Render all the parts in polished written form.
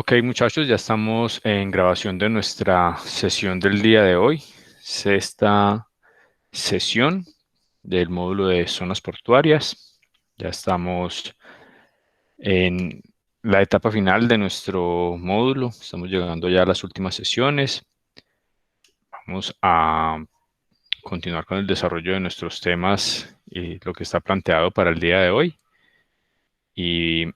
Ok, muchachos, ya estamos en grabación de nuestra sesión del día de hoy, sexta sesión del módulo de zonas portuarias. Ya estamos en la etapa final de nuestro módulo, estamos llegando ya a las últimas sesiones. Vamos a continuar con el desarrollo de nuestros temas y lo que está planteado para el día de hoy. Y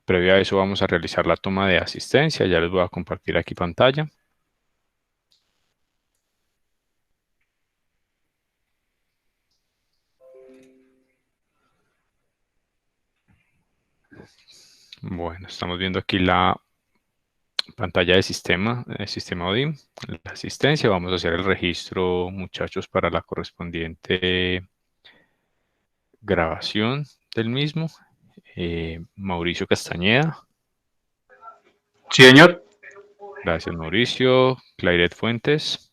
previo a eso vamos a realizar la toma de asistencia, ya les voy a compartir aquí pantalla. Bueno, estamos viendo aquí la pantalla de sistema ODIM, la asistencia. Vamos a hacer el registro, muchachos, para la correspondiente grabación del mismo. Mauricio Castañeda. Sí, señor. Gracias, Mauricio. Clairet Fuentes.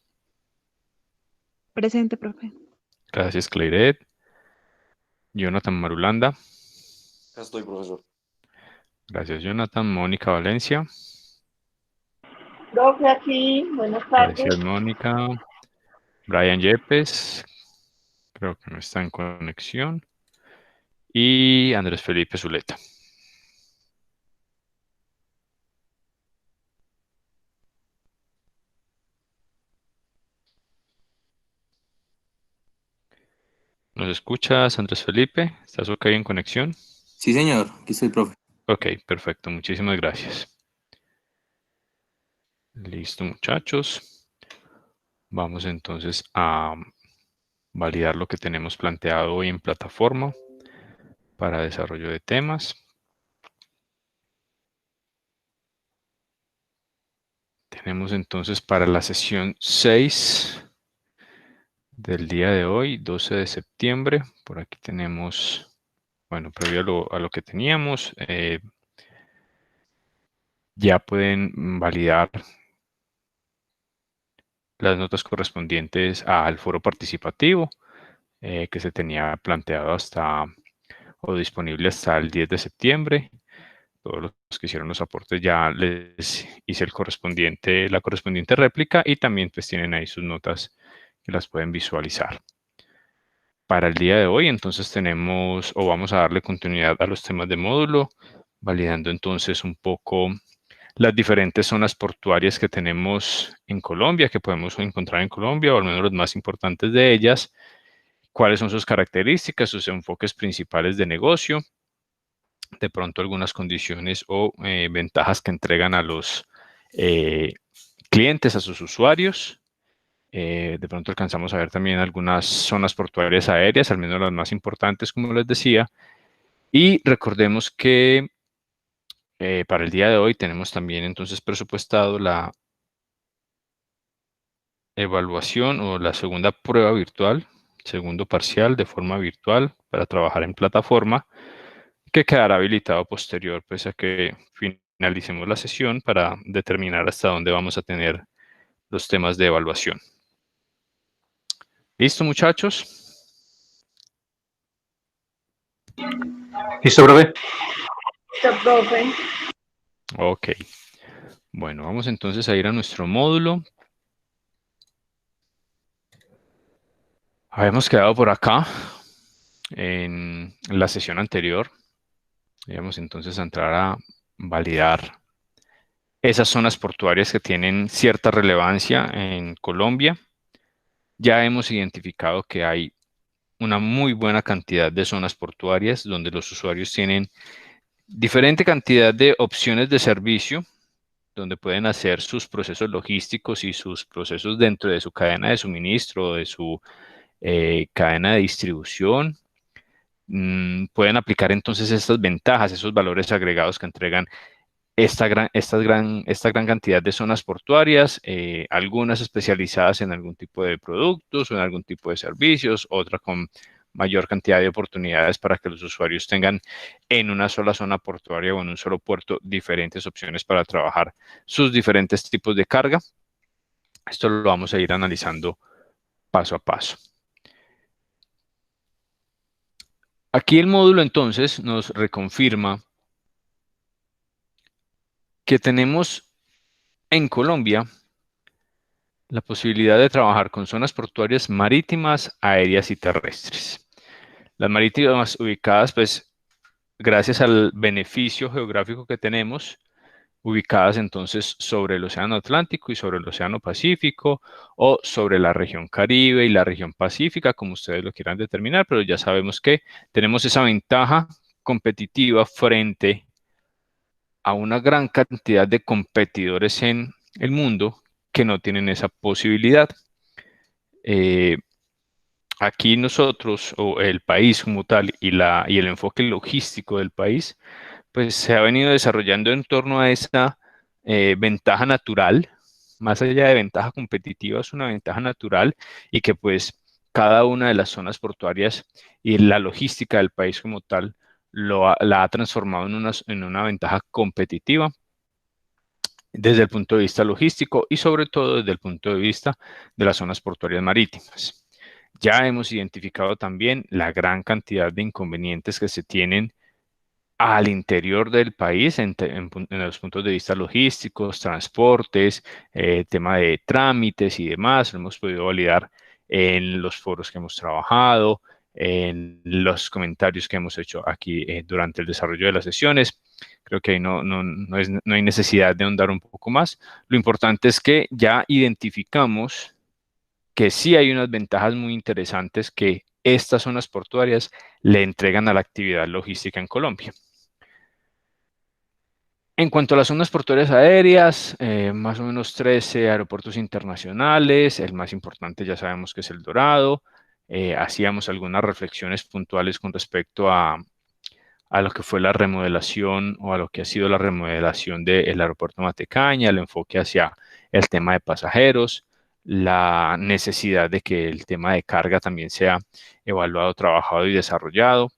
Presente, profe. Gracias, Clairet. Jonathan Marulanda. Acá estoy, profesor. Gracias, Jonathan. Mónica Valencia. Profe, aquí, buenas tardes. Gracias, Mónica. Brian Yepes. Creo que no está en conexión. Y Andrés Felipe Zuleta. ¿Nos escuchas, Andrés Felipe? ¿Estás ok en conexión? Sí, señor. Aquí estoy, profe. Ok, perfecto. Muchísimas gracias. Listo, muchachos. Vamos entonces a validar lo que tenemos planteado hoy en plataforma para desarrollo de temas. Tenemos entonces para la sesión 6 del día de hoy, 12 de septiembre. Por aquí tenemos, bueno, previo a lo que teníamos, ya pueden validar las notas correspondientes al foro participativo que se tenía planteado o disponible hasta el 10 de septiembre. Todos los que hicieron los aportes ya les hice la correspondiente réplica y también pues tienen ahí sus notas que las pueden visualizar. Para el día de hoy entonces tenemos o vamos a darle continuidad a los temas de módulo, validando entonces un poco las diferentes zonas portuarias que tenemos en Colombia, que podemos encontrar en Colombia, o al menos las más importantes de ellas, cuáles son sus características, sus enfoques principales de negocio, de pronto algunas condiciones o ventajas que entregan a los clientes, a sus usuarios. De pronto alcanzamos a ver también algunas zonas portuarias aéreas, al menos las más importantes, como les decía. Y recordemos que para el día de hoy tenemos también entonces presupuestado la evaluación o la segunda prueba virtual, segundo parcial de forma virtual para trabajar en plataforma, que quedará habilitado posterior pues a que finalicemos la sesión para determinar hasta dónde vamos a tener los temas de evaluación. ¿Listo, muchachos? ¿Listo, profe? Listo, profe. Ok. Bueno, vamos entonces a ir a nuestro módulo. Habíamos quedado por acá en la sesión anterior. Íbamos entonces a entrar a validar esas zonas portuarias que tienen cierta relevancia en Colombia. Ya hemos identificado que hay una muy buena cantidad de zonas portuarias donde los usuarios tienen diferente cantidad de opciones de servicio, donde pueden hacer sus procesos logísticos y sus procesos dentro de su cadena de suministro, de su cadena de distribución. Pueden aplicar entonces estas ventajas, esos valores agregados que entregan esta gran cantidad de zonas portuarias, algunas especializadas en algún tipo de productos o en algún tipo de servicios, otras con mayor cantidad de oportunidades para que los usuarios tengan en una sola zona portuaria o en un solo puerto diferentes opciones para trabajar sus diferentes tipos de carga. Esto lo vamos a ir analizando paso a paso. Aquí el módulo entonces nos reconfirma que tenemos en Colombia la posibilidad de trabajar con zonas portuarias marítimas, aéreas y terrestres. Las marítimas ubicadas, pues, gracias al beneficio geográfico que tenemos, ubicadas entonces sobre el Océano Atlántico y sobre el Océano Pacífico, o sobre la región Caribe y la región Pacífica, como ustedes lo quieran determinar, pero ya sabemos que tenemos esa ventaja competitiva frente a una gran cantidad de competidores en el mundo que no tienen esa posibilidad. Aquí nosotros, o el país como tal, y el enfoque logístico del país, pues se ha venido desarrollando en torno a esa ventaja natural, más allá de ventaja competitiva, es una ventaja natural, y que pues cada una de las zonas portuarias y la logística del país como tal la ha transformado en una ventaja competitiva desde el punto de vista logístico y sobre todo desde el punto de vista de las zonas portuarias marítimas. Ya hemos identificado también la gran cantidad de inconvenientes que se tienen al interior del país en los puntos de vista logísticos, transportes, tema de trámites y demás. Lo hemos podido validar en los foros que hemos trabajado, en los comentarios que hemos hecho aquí durante el desarrollo de las sesiones. Creo que ahí no hay necesidad de ahondar un poco más. Lo importante es que ya identificamos que sí hay unas ventajas muy interesantes que estas zonas portuarias le entregan a la actividad logística en Colombia. En cuanto a las zonas portuarias aéreas, más o menos 13 aeropuertos internacionales, el más importante ya sabemos que es El Dorado. Hacíamos algunas reflexiones puntuales con respecto a lo que fue la remodelación o a lo que ha sido la remodelación del aeropuerto Matecaña, el enfoque hacia el tema de pasajeros, la necesidad de que el tema de carga también sea evaluado, trabajado y desarrollado.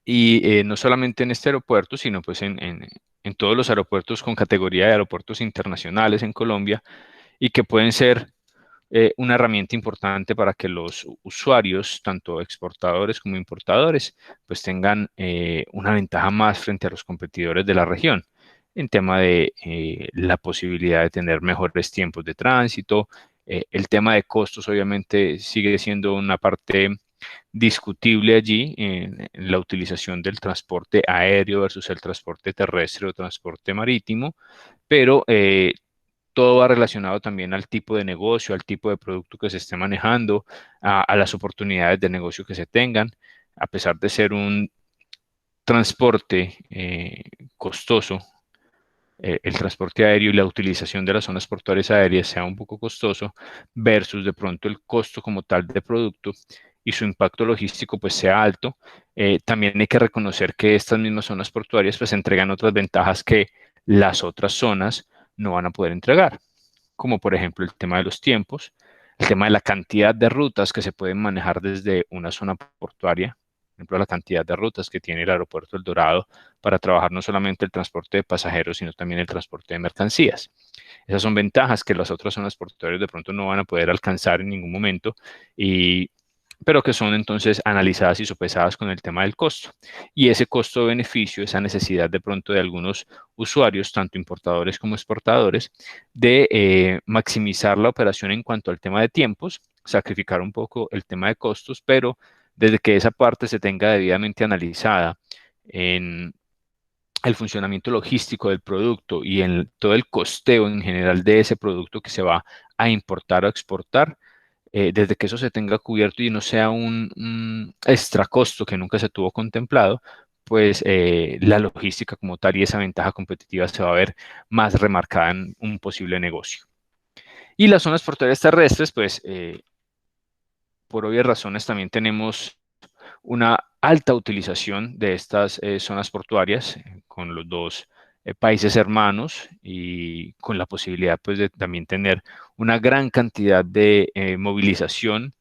Y no solamente en este aeropuerto, sino pues en todos los aeropuertos con categoría de aeropuertos internacionales en Colombia, y que pueden ser una herramienta importante para que los usuarios, tanto exportadores como importadores, pues tengan una ventaja más frente a los competidores de la región en tema de la posibilidad de tener mejores tiempos de tránsito. El tema de costos obviamente sigue siendo una parte discutible allí en la utilización del transporte aéreo versus el transporte terrestre o transporte marítimo, pero todo va relacionado también al tipo de negocio, al tipo de producto que se esté manejando, a las oportunidades de negocio que se tengan. A pesar de ser un transporte costoso, el transporte aéreo y la utilización de las zonas portuarias aéreas sea un poco costoso versus de pronto el costo como tal de producto y su impacto logístico pues sea alto. También hay que reconocer que estas mismas zonas portuarias pues entregan otras ventajas que las otras zonas no van a poder entregar, como por ejemplo el tema de los tiempos, el tema de la cantidad de rutas que se pueden manejar desde una zona portuaria. Por ejemplo, la cantidad de rutas que tiene el aeropuerto El Dorado para trabajar no solamente el transporte de pasajeros, sino también el transporte de mercancías. Esas son ventajas que las otras zonas portuarias de pronto no van a poder alcanzar en ningún momento, pero que son entonces analizadas y sopesadas con el tema del costo. Y ese costo-beneficio, esa necesidad de pronto de algunos usuarios, tanto importadores como exportadores, de maximizar la operación en cuanto al tema de tiempos, sacrificar un poco el tema de costos, pero desde que esa parte se tenga debidamente analizada en el funcionamiento logístico del producto y en todo el costeo en general de ese producto que se va a importar o exportar, desde que eso se tenga cubierto y no sea un extra costo que nunca se tuvo contemplado, pues la logística como tal y esa ventaja competitiva se va a ver más remarcada en un posible negocio. Y las zonas portuarias terrestres, pues por obvias razones también tenemos una alta utilización de estas zonas portuarias con los dos países hermanos, y con la posibilidad pues de también tener una gran cantidad de movilización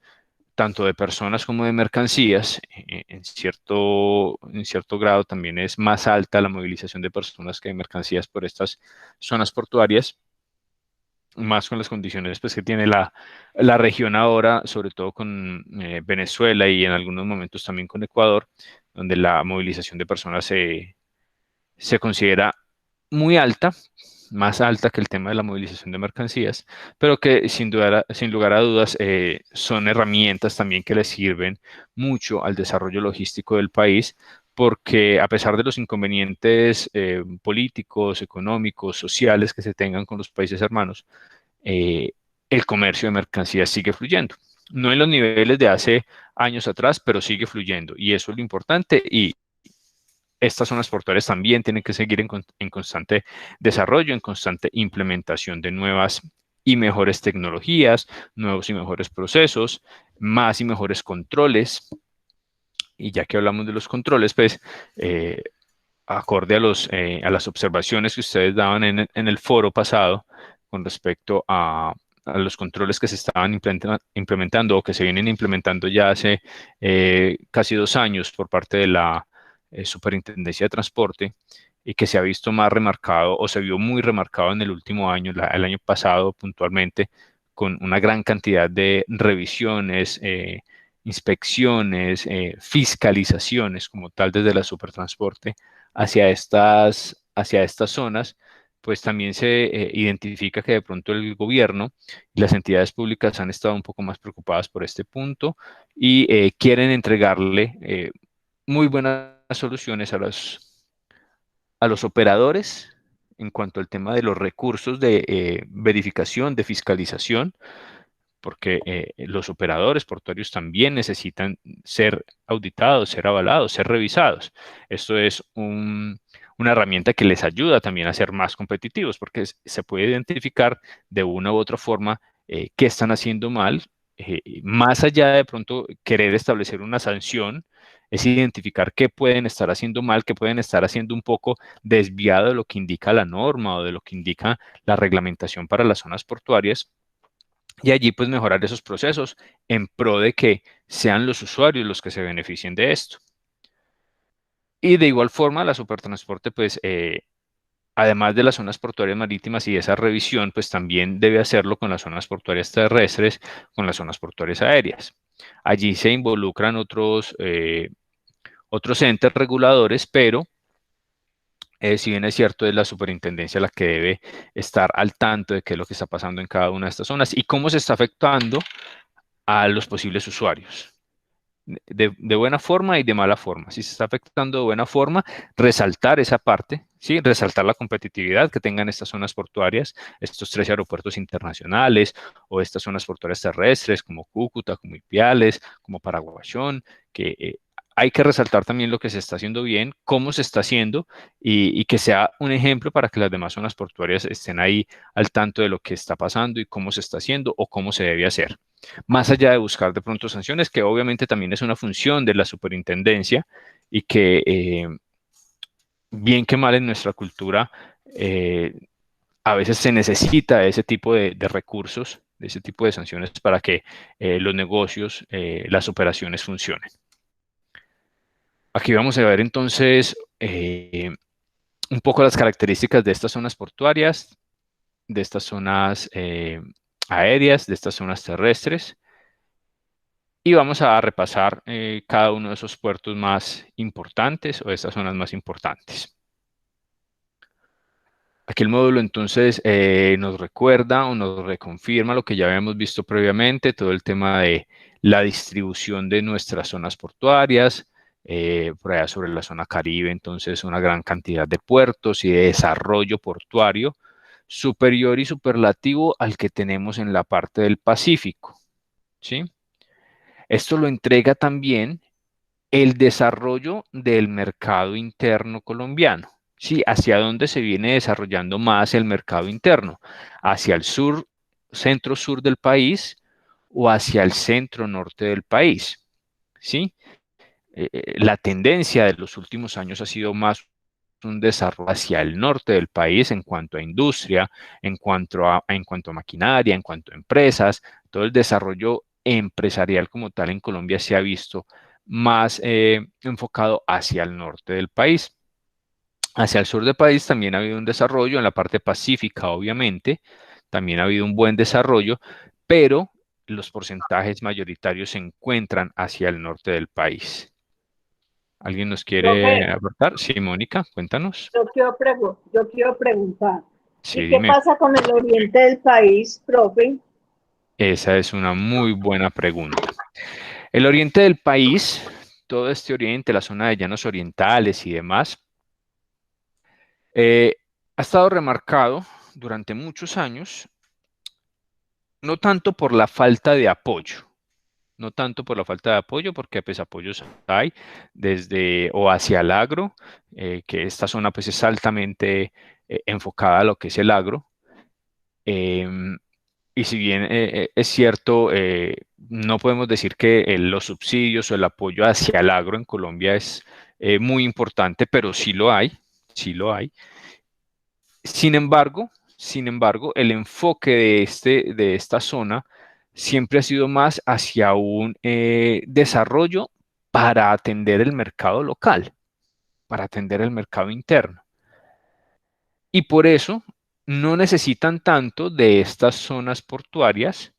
tanto de personas como de mercancías. En cierto grado también es más alta la movilización de personas que de mercancías por estas zonas portuarias, más con las condiciones pues, que tiene la región ahora, sobre todo con Venezuela y en algunos momentos también con Ecuador, donde la movilización de personas se considera muy alta, más alta que el tema de la movilización de mercancías, pero que sin lugar a dudas son herramientas también que le sirven mucho al desarrollo logístico del país, porque a pesar de los inconvenientes políticos, económicos, sociales que se tengan con los países hermanos, el comercio de mercancías sigue fluyendo. No en los niveles de hace años atrás, pero sigue fluyendo. Y eso es lo importante. Y estas zonas portuarias también tienen que seguir en constante desarrollo, en constante implementación de nuevas y mejores tecnologías, nuevos y mejores procesos, más y mejores controles. Y ya que hablamos de los controles, pues, acorde a las observaciones que ustedes daban en el foro pasado con respecto a los controles que se estaban implementando o que se vienen implementando ya hace casi 2 años por parte de la Superintendencia de Transporte y que se ha visto más remarcado o se vio muy remarcado en el último año, el año pasado puntualmente, con una gran cantidad de revisiones, inspecciones, fiscalizaciones como tal desde la Supertransporte hacia estas zonas, pues también se identifica que de pronto el gobierno y las entidades públicas han estado un poco más preocupadas por este punto y quieren entregarle muy buenas soluciones a los operadores en cuanto al tema de los recursos de verificación, de fiscalización, porque los operadores portuarios también necesitan ser auditados, ser avalados, ser revisados. Esto es una herramienta que les ayuda también a ser más competitivos, porque se puede identificar de una u otra forma qué están haciendo mal, más allá de pronto querer establecer una sanción, es identificar qué pueden estar haciendo mal, qué pueden estar haciendo un poco desviado de lo que indica la norma o de lo que indica la reglamentación para las zonas portuarias y allí pues mejorar esos procesos en pro de que sean los usuarios los que se beneficien de esto. Y de igual forma la Supertransporte pues además de las zonas portuarias marítimas y esa revisión pues también debe hacerlo con las zonas portuarias terrestres, con las zonas portuarias aéreas. Allí se involucran otros entes reguladores, pero si bien es cierto, es la superintendencia la que debe estar al tanto de qué es lo que está pasando en cada una de estas zonas y cómo se está afectando a los posibles usuarios. De buena forma y de mala forma. Si se está afectando de buena forma, resaltar esa parte, ¿sí? Resaltar la competitividad que tengan estas zonas portuarias, estos 13 aeropuertos internacionales o estas zonas portuarias terrestres como Cúcuta, como Ipiales, como Paraguayón, que hay que resaltar también lo que se está haciendo bien, cómo se está haciendo y que sea un ejemplo para que las demás zonas portuarias estén ahí al tanto de lo que está pasando y cómo se está haciendo o cómo se debe hacer. Más allá de buscar de pronto sanciones, que obviamente también es una función de la superintendencia y que bien que mal en nuestra cultura, a veces se necesita ese tipo de recursos, de ese tipo de sanciones para que los negocios, las operaciones funcionen. Aquí vamos a ver entonces un poco las características de estas zonas portuarias, de estas zonas aéreas, de estas zonas terrestres. Y vamos a repasar cada uno de esos puertos más importantes o de estas zonas más importantes. Aquí el módulo entonces nos recuerda o nos reconfirma lo que ya habíamos visto previamente, todo el tema de la distribución de nuestras zonas portuarias, por allá sobre la zona Caribe, entonces una gran cantidad de puertos y de desarrollo portuario superior y superlativo al que tenemos en la parte del Pacífico, ¿sí? Esto lo entrega también el desarrollo del mercado interno colombiano. Sí, ¿hacia dónde se viene desarrollando más el mercado interno? ¿Hacia el sur, centro-sur del país o hacia el centro-norte del país? ¿Sí? La tendencia de los últimos años ha sido más un desarrollo hacia el norte del país en cuanto a industria, en cuanto a maquinaria, en cuanto a empresas. Todo el desarrollo empresarial como tal en Colombia se ha visto más enfocado hacia el norte del país. Hacia el sur del país también ha habido un desarrollo, en la parte pacífica obviamente, también ha habido un buen desarrollo, pero los porcentajes mayoritarios se encuentran hacia el norte del país. ¿Alguien nos Profe, quiere aportar? Sí, Mónica, cuéntanos. yo quiero preguntar. Sí, ¿Y qué dime. pasa con el oriente del país, profe? Esa es una muy buena pregunta. El oriente del país, todo este oriente, la zona de llanos orientales y demás, eh, ha estado remarcado durante muchos años, no tanto por la falta de apoyo, no tanto por la falta de apoyo, porque pues apoyos hay desde o hacia el agro, que esta zona pues es altamente enfocada a lo que es el agro. Em, y si bien es cierto, no podemos decir que los subsidios o el apoyo hacia el agro en Colombia es muy importante, pero sí lo hay, sí lo hay. Sin embargo, el enfoque de esta zona siempre ha sido más hacia un desarrollo para atender el mercado local, para atender el mercado interno. Y por eso no necesitan tanto de estas zonas portuarias,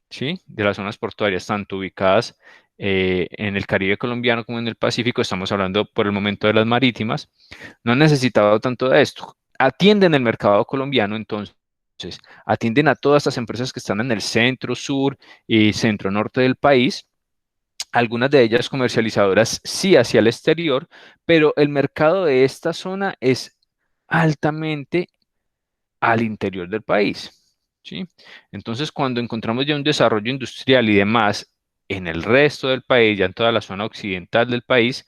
¿sí? De las zonas portuarias, tanto ubicadas en el Caribe colombiano como en el Pacífico. Estamos hablando por el momento de las marítimas. No han necesitado tanto de esto. Atienden el mercado colombiano, entonces, atienden a todas estas empresas que están en el centro, sur y centro norte del país. Algunas de ellas comercializadoras sí hacia el exterior, pero el mercado de esta zona es altamente al interior del país, ¿sí? Entonces, cuando encontramos ya un desarrollo industrial y demás en el resto del país, ya en toda la zona occidental del país,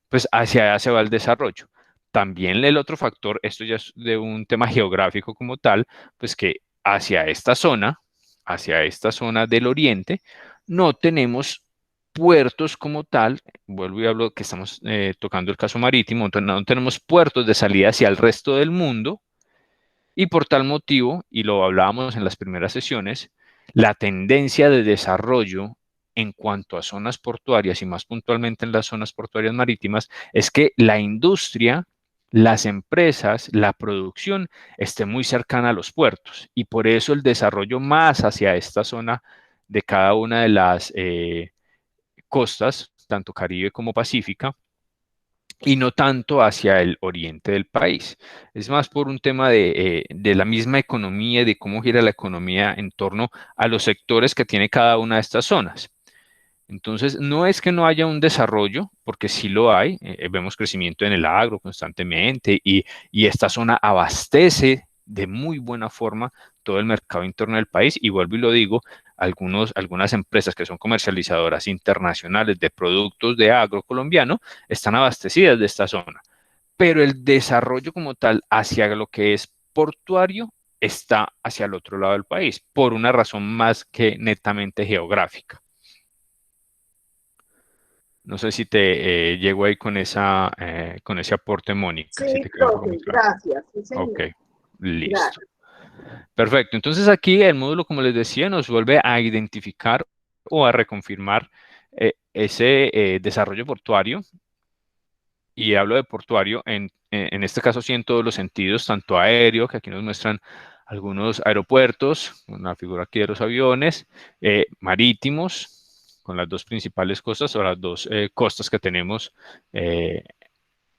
pues hacia allá se va el desarrollo. También el otro factor, esto ya es de un tema geográfico como tal, pues que hacia esta zona del oriente, no tenemos puertos como tal, vuelvo y hablo que estamos tocando el caso marítimo, entonces no tenemos puertos de salida hacia el resto del mundo, y por tal motivo, y lo hablábamos en las primeras sesiones, la tendencia de desarrollo en cuanto a zonas portuarias y más puntualmente en las zonas portuarias marítimas es que la industria, las empresas, la producción esté muy cercana a los puertos y por eso el desarrollo más hacia esta zona de cada una de las costas, tanto Caribe como Pacífica, y no tanto hacia el oriente del país. Es más por un tema de la misma economía y de cómo gira la economía en torno a los sectores que tiene cada una de estas zonas. Entonces, no es que no haya un desarrollo, porque sí lo hay, vemos crecimiento en el agro constantemente y esta zona abastece de muy buena forma todo el mercado interno del país y vuelvo y lo digo, algunas empresas que son comercializadoras internacionales de productos de agro colombiano están abastecidas de esta zona, pero el desarrollo como tal hacia lo que es portuario está hacia el otro lado del país, por una razón más que netamente geográfica. No sé si te llego ahí con ese aporte, Mónica, si Sí, te queda un poco profe, más claro. gracias. Sí, Ok, señor. listo. Gracias. Perfecto. Entonces aquí el módulo, como les decía, nos vuelve a identificar o a reconfirmar ese desarrollo portuario. Y hablo de portuario en este caso sí en todos los sentidos, tanto aéreo, que aquí nos muestran algunos aeropuertos, con la figura aquí de los aviones, marítimos, con las dos principales costas o las dos costas que tenemos eh,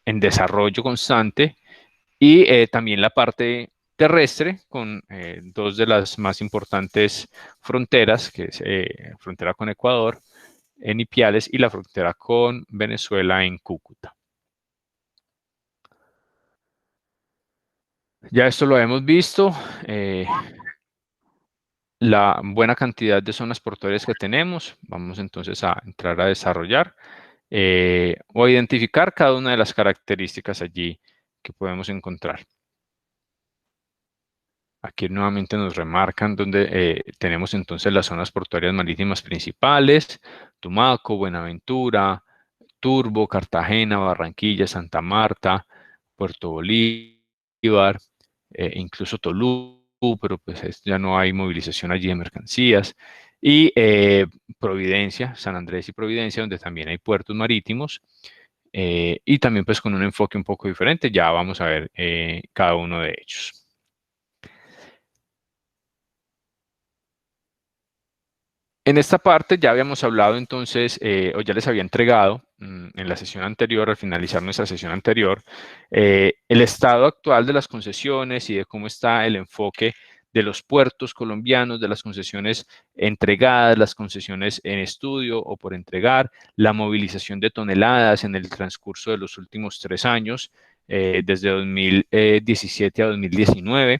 en desarrollo constante, y también la parte terrestre con dos de las más importantes fronteras, que es frontera con Ecuador en Ipiales y la frontera con Venezuela en Cúcuta. Ya esto lo hemos visto, la buena cantidad de zonas portuarias que tenemos. Vamos entonces a entrar a desarrollar o a identificar cada una de las características allí que podemos encontrar. Aquí nuevamente nos remarcan donde tenemos entonces las zonas portuarias marítimas principales: Tumaco, Buenaventura, Turbo, Cartagena, Barranquilla, Santa Marta, Puerto Bolívar, incluso Tolú, pero pues ya no hay movilización allí de mercancías, y Providencia, San Andrés y Providencia, donde también hay puertos marítimos, y también pues con un enfoque un poco diferente. Ya vamos a ver cada uno de ellos. En esta parte ya habíamos hablado entonces, o ya les había entregado en la sesión anterior, al finalizar nuestra sesión anterior, el estado actual de las concesiones y de cómo está el enfoque de los puertos colombianos, de las concesiones entregadas, las concesiones en estudio o por entregar, la movilización de toneladas en el transcurso de los últimos 3 años, desde 2017 a 2019.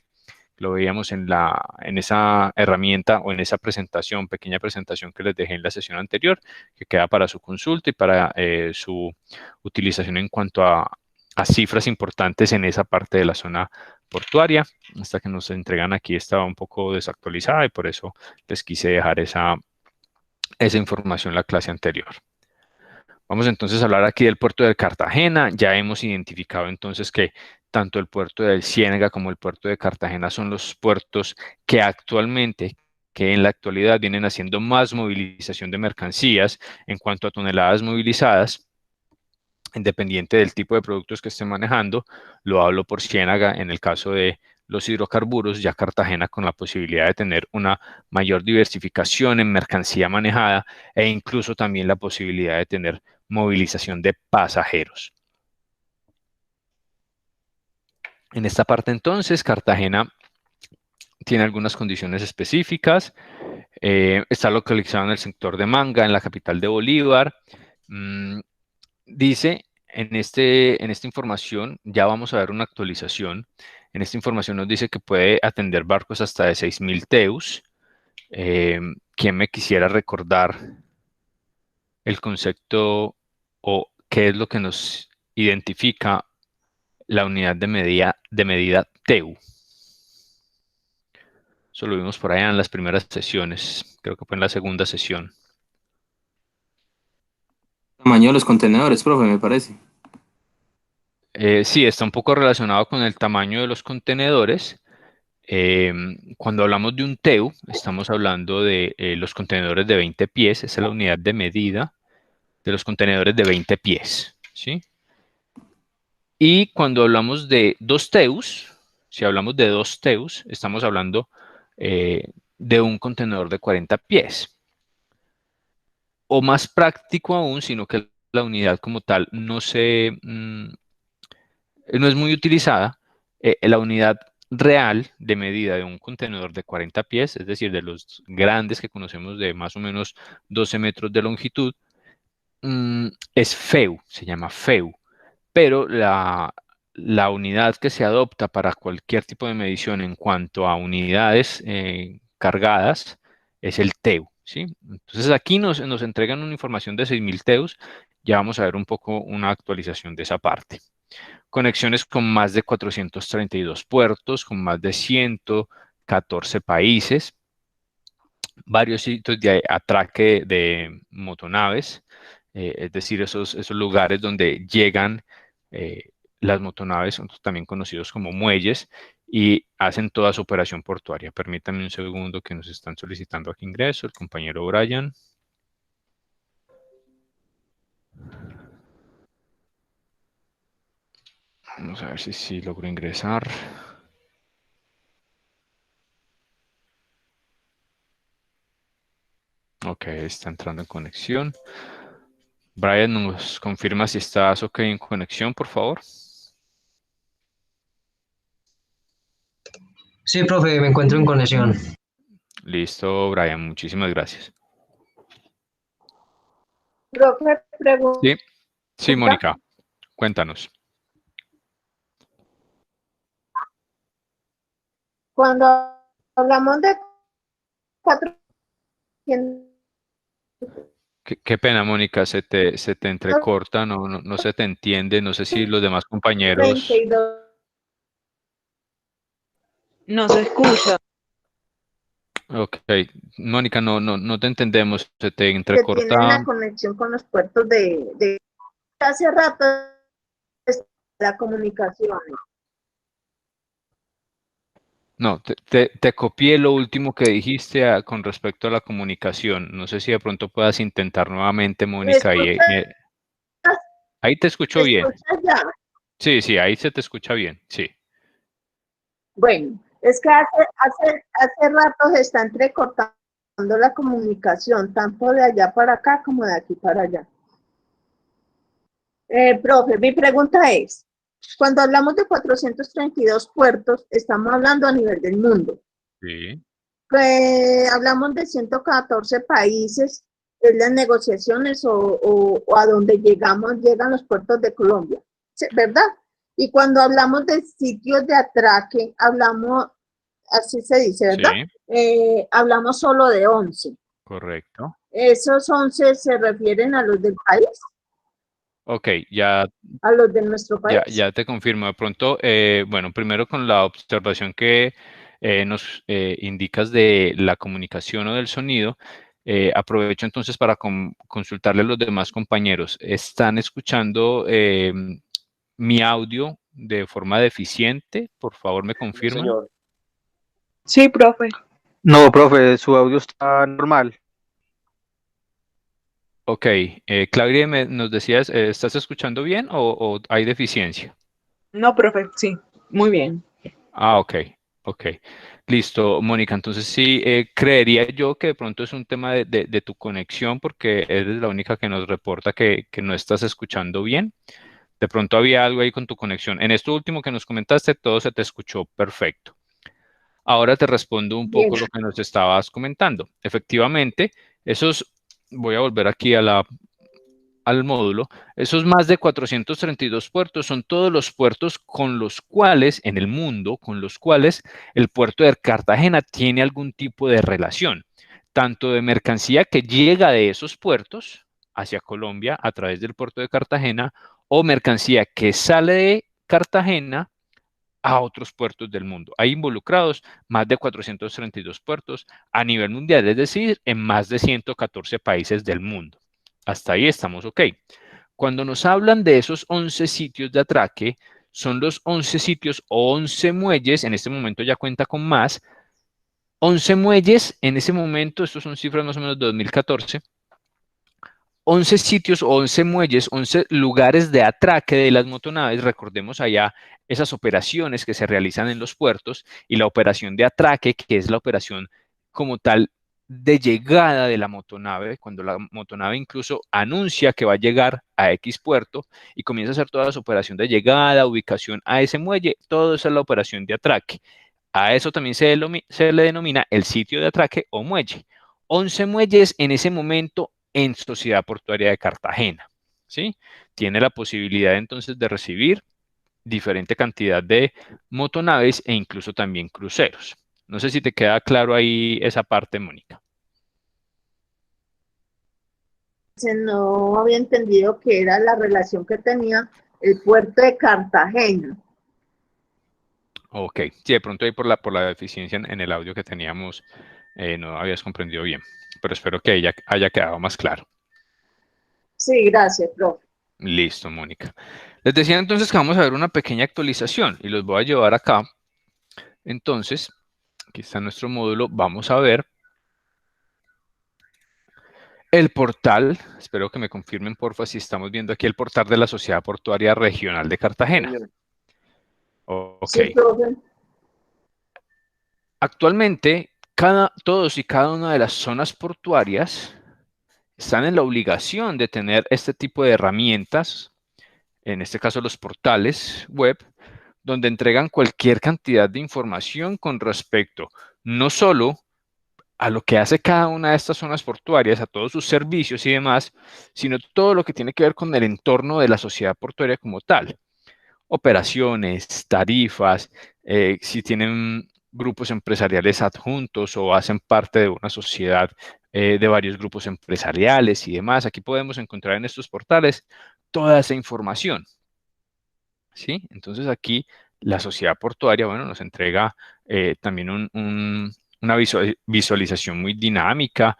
Lo veíamos en esa herramienta o en esa presentación, pequeña presentación que les dejé en la sesión anterior, que queda para su consulta y para su utilización en cuanto a cifras importantes en esa parte de la zona portuaria. Esta que nos entregan aquí estaba un poco desactualizada y por eso les quise dejar esa información en la clase anterior. Vamos entonces a hablar aquí del puerto de Cartagena. Ya hemos identificado entonces que tanto el puerto de Ciénaga como el puerto de Cartagena son los puertos que actualmente, que en la actualidad vienen haciendo más movilización de mercancías en cuanto a toneladas movilizadas, independiente del tipo de productos que estén manejando. Lo hablo por Ciénaga en el caso de los hidrocarburos, ya Cartagena con la posibilidad de tener una mayor diversificación en mercancía manejada e incluso también la posibilidad de tener movilización de pasajeros. En esta parte entonces, Cartagena tiene algunas condiciones específicas. Está localizado en el sector de Manga, en la capital de Bolívar. Dice en esta información, ya vamos a ver una actualización. En esta información nos dice que puede atender barcos hasta de 6.000 TEUs. ¿Quién me quisiera recordar el concepto o qué es lo que nos identifica la unidad de medida TEU? Eso lo vimos por allá en las primeras sesiones, creo que fue en la segunda sesión. Tamaño de los contenedores, profe, me parece. Sí, está un poco relacionado con el tamaño de los contenedores. Cuando hablamos de un TEU, estamos hablando de los contenedores de 20 pies, esa es la unidad de medida de los contenedores de 20 pies, ¿sí? Y cuando hablamos de 2 TEUs, si hablamos de 2 TEUs, estamos hablando de un contenedor de 40 pies. O más práctico aún, sino que la unidad como tal no es muy utilizada, la unidad real de medida de un contenedor de 40 pies, es decir, de los grandes que conocemos de más o menos 12 metros de longitud, es FEU, se llama FEU, pero la unidad que se adopta para cualquier tipo de medición en cuanto a unidades cargadas es el TEU, ¿sí? Entonces aquí nos entregan una información de 6.000 TEUs, ya vamos a ver un poco una actualización de esa parte. Conexiones con más de 432 puertos, con más de 114 países, varios sitios de atraque de motonaves, es decir, esos lugares donde llegan las motonaves, son también conocidos como muelles, y hacen toda su operación portuaria. Permítanme un segundo que nos están solicitando aquí ingreso, el compañero Brian. Vamos a ver si logro ingresar. Ok, está entrando en conexión. Brian, ¿nos confirma si estás ok en conexión, por favor? Sí, profe, me encuentro en conexión. Listo, Brian, muchísimas gracias. Profe, pregunta. Sí, Mónica, cuéntanos. Cuando hablamos de 400, Qué pena, Mónica, se te entrecorta, no se te entiende, no sé si los demás compañeros... 32. No se escucha. Ok, Mónica, no te entendemos, se te Que entrecorta. tienen la conexión con los puertos de hace rato la comunicación. No, te copié lo último que dijiste con respecto a la comunicación. No sé si de pronto puedas intentar nuevamente, ¿Me Mónica. escuchas? Ahí te escucho ¿Me bien. escuchas ya? Sí, ahí se te escucha bien, sí. Bueno, es que hace rato se está entrecortando la comunicación, tanto de allá para acá como de aquí para allá. Profe, mi pregunta es, cuando hablamos de 432 puertos, estamos hablando a nivel del mundo. Sí. Hablamos de 114 países, ¿es las negociaciones o a donde llegan los puertos de Colombia? ¿Verdad? Y cuando hablamos de sitios de atraque, hablamos, así se dice, ¿verdad? Sí. Hablamos solo de 11. Correcto. ¿Esos 11 se refieren a los del país? Ok, ya, ¿A los de nuestro país? ya te confirmo. De pronto, bueno, primero con la observación que nos indicas de la comunicación o del sonido, aprovecho entonces para consultarle a los demás compañeros. ¿Están escuchando mi audio de forma deficiente? Por favor, me confirman. Señor. Sí, profe. No, profe, su audio está normal. Ok, Claudia, nos decías, ¿estás escuchando bien o hay deficiencia? No, profe, sí. Muy bien. Ah, ok, ok. Listo, Mónica. Entonces sí, creería yo que de pronto es un tema de tu conexión porque eres la única que nos reporta que no estás escuchando bien. De pronto había algo ahí con tu conexión. En esto último que nos comentaste, todo se te escuchó perfecto. Ahora te respondo un Bien. poco lo que nos estabas comentando. Efectivamente, voy a volver aquí al módulo, esos más de 432 puertos son todos los puertos con los cuales, en el mundo, con los cuales el puerto de Cartagena tiene algún tipo de relación, tanto de mercancía que llega de esos puertos hacia Colombia a través del puerto de Cartagena, o mercancía que sale de Cartagena a otros puertos del mundo. Hay involucrados más de 432 puertos a nivel mundial, es decir, en más de 114 países del mundo. Hasta ahí estamos ok. Cuando nos hablan de esos 11 sitios de atraque, son los 11 sitios o 11 muelles, en este momento ya cuenta con más, 11 muelles, en ese momento, estos son cifras más o menos de 2014, 11 sitios o 11 muelles, 11 lugares de atraque de las motonaves. Recordemos allá esas operaciones que se realizan en los puertos y la operación de atraque, que es la operación como tal de llegada de la motonave, cuando la motonave incluso anuncia que va a llegar a X puerto y comienza a hacer toda su operación de llegada, ubicación a ese muelle, todo eso es la operación de atraque. A eso también se le denomina el sitio de atraque o muelle. 11 muelles en ese momento en Sociedad Portuaria de Cartagena, ¿sí? Tiene la posibilidad entonces de recibir diferente cantidad de motonaves e incluso también cruceros. No sé si te queda claro ahí esa parte, Mónica. No había entendido que era la relación que tenía el puerto de Cartagena. Ok, sí, de pronto ahí por la deficiencia en el audio que teníamos, no habías comprendido bien, pero espero que ya haya quedado más claro. Sí, gracias, profe. Listo, Mónica. Les decía entonces que vamos a ver una pequeña actualización y los voy a llevar acá. Entonces, aquí está nuestro módulo. Vamos a ver el portal. Espero que me confirmen, porfa, si estamos viendo aquí el portal de la Sociedad Portuaria Regional de Cartagena. Ok. Sí, profe. Actualmente, todos y cada una de las zonas portuarias están en la obligación de tener este tipo de herramientas, en este caso los portales web, donde entregan cualquier cantidad de información con respecto no solo a lo que hace cada una de estas zonas portuarias, a todos sus servicios y demás, sino todo lo que tiene que ver con el entorno de la sociedad portuaria como tal. Operaciones, tarifas, si tienen grupos empresariales adjuntos o hacen parte de una sociedad de varios grupos empresariales y demás. Aquí podemos encontrar en estos portales toda esa información. ¿Sí? Entonces aquí la sociedad portuaria, bueno, nos entrega también una visualización muy dinámica,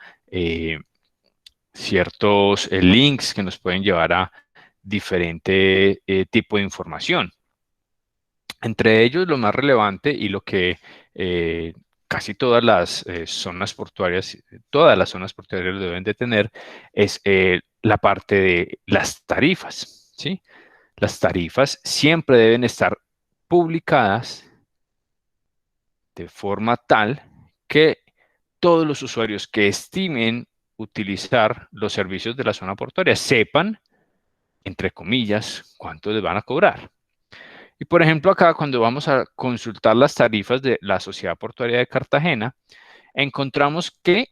ciertos links que nos pueden llevar a diferente tipo de información. Entre ellos, lo más relevante y lo que casi todas las zonas portuarias deben de tener es la parte de las tarifas, ¿sí? Las tarifas siempre deben estar publicadas de forma tal que todos los usuarios que estimen utilizar los servicios de la zona portuaria sepan, entre comillas, cuánto les van a cobrar. Y por ejemplo, acá cuando vamos a consultar las tarifas de la Sociedad Portuaria de Cartagena, encontramos que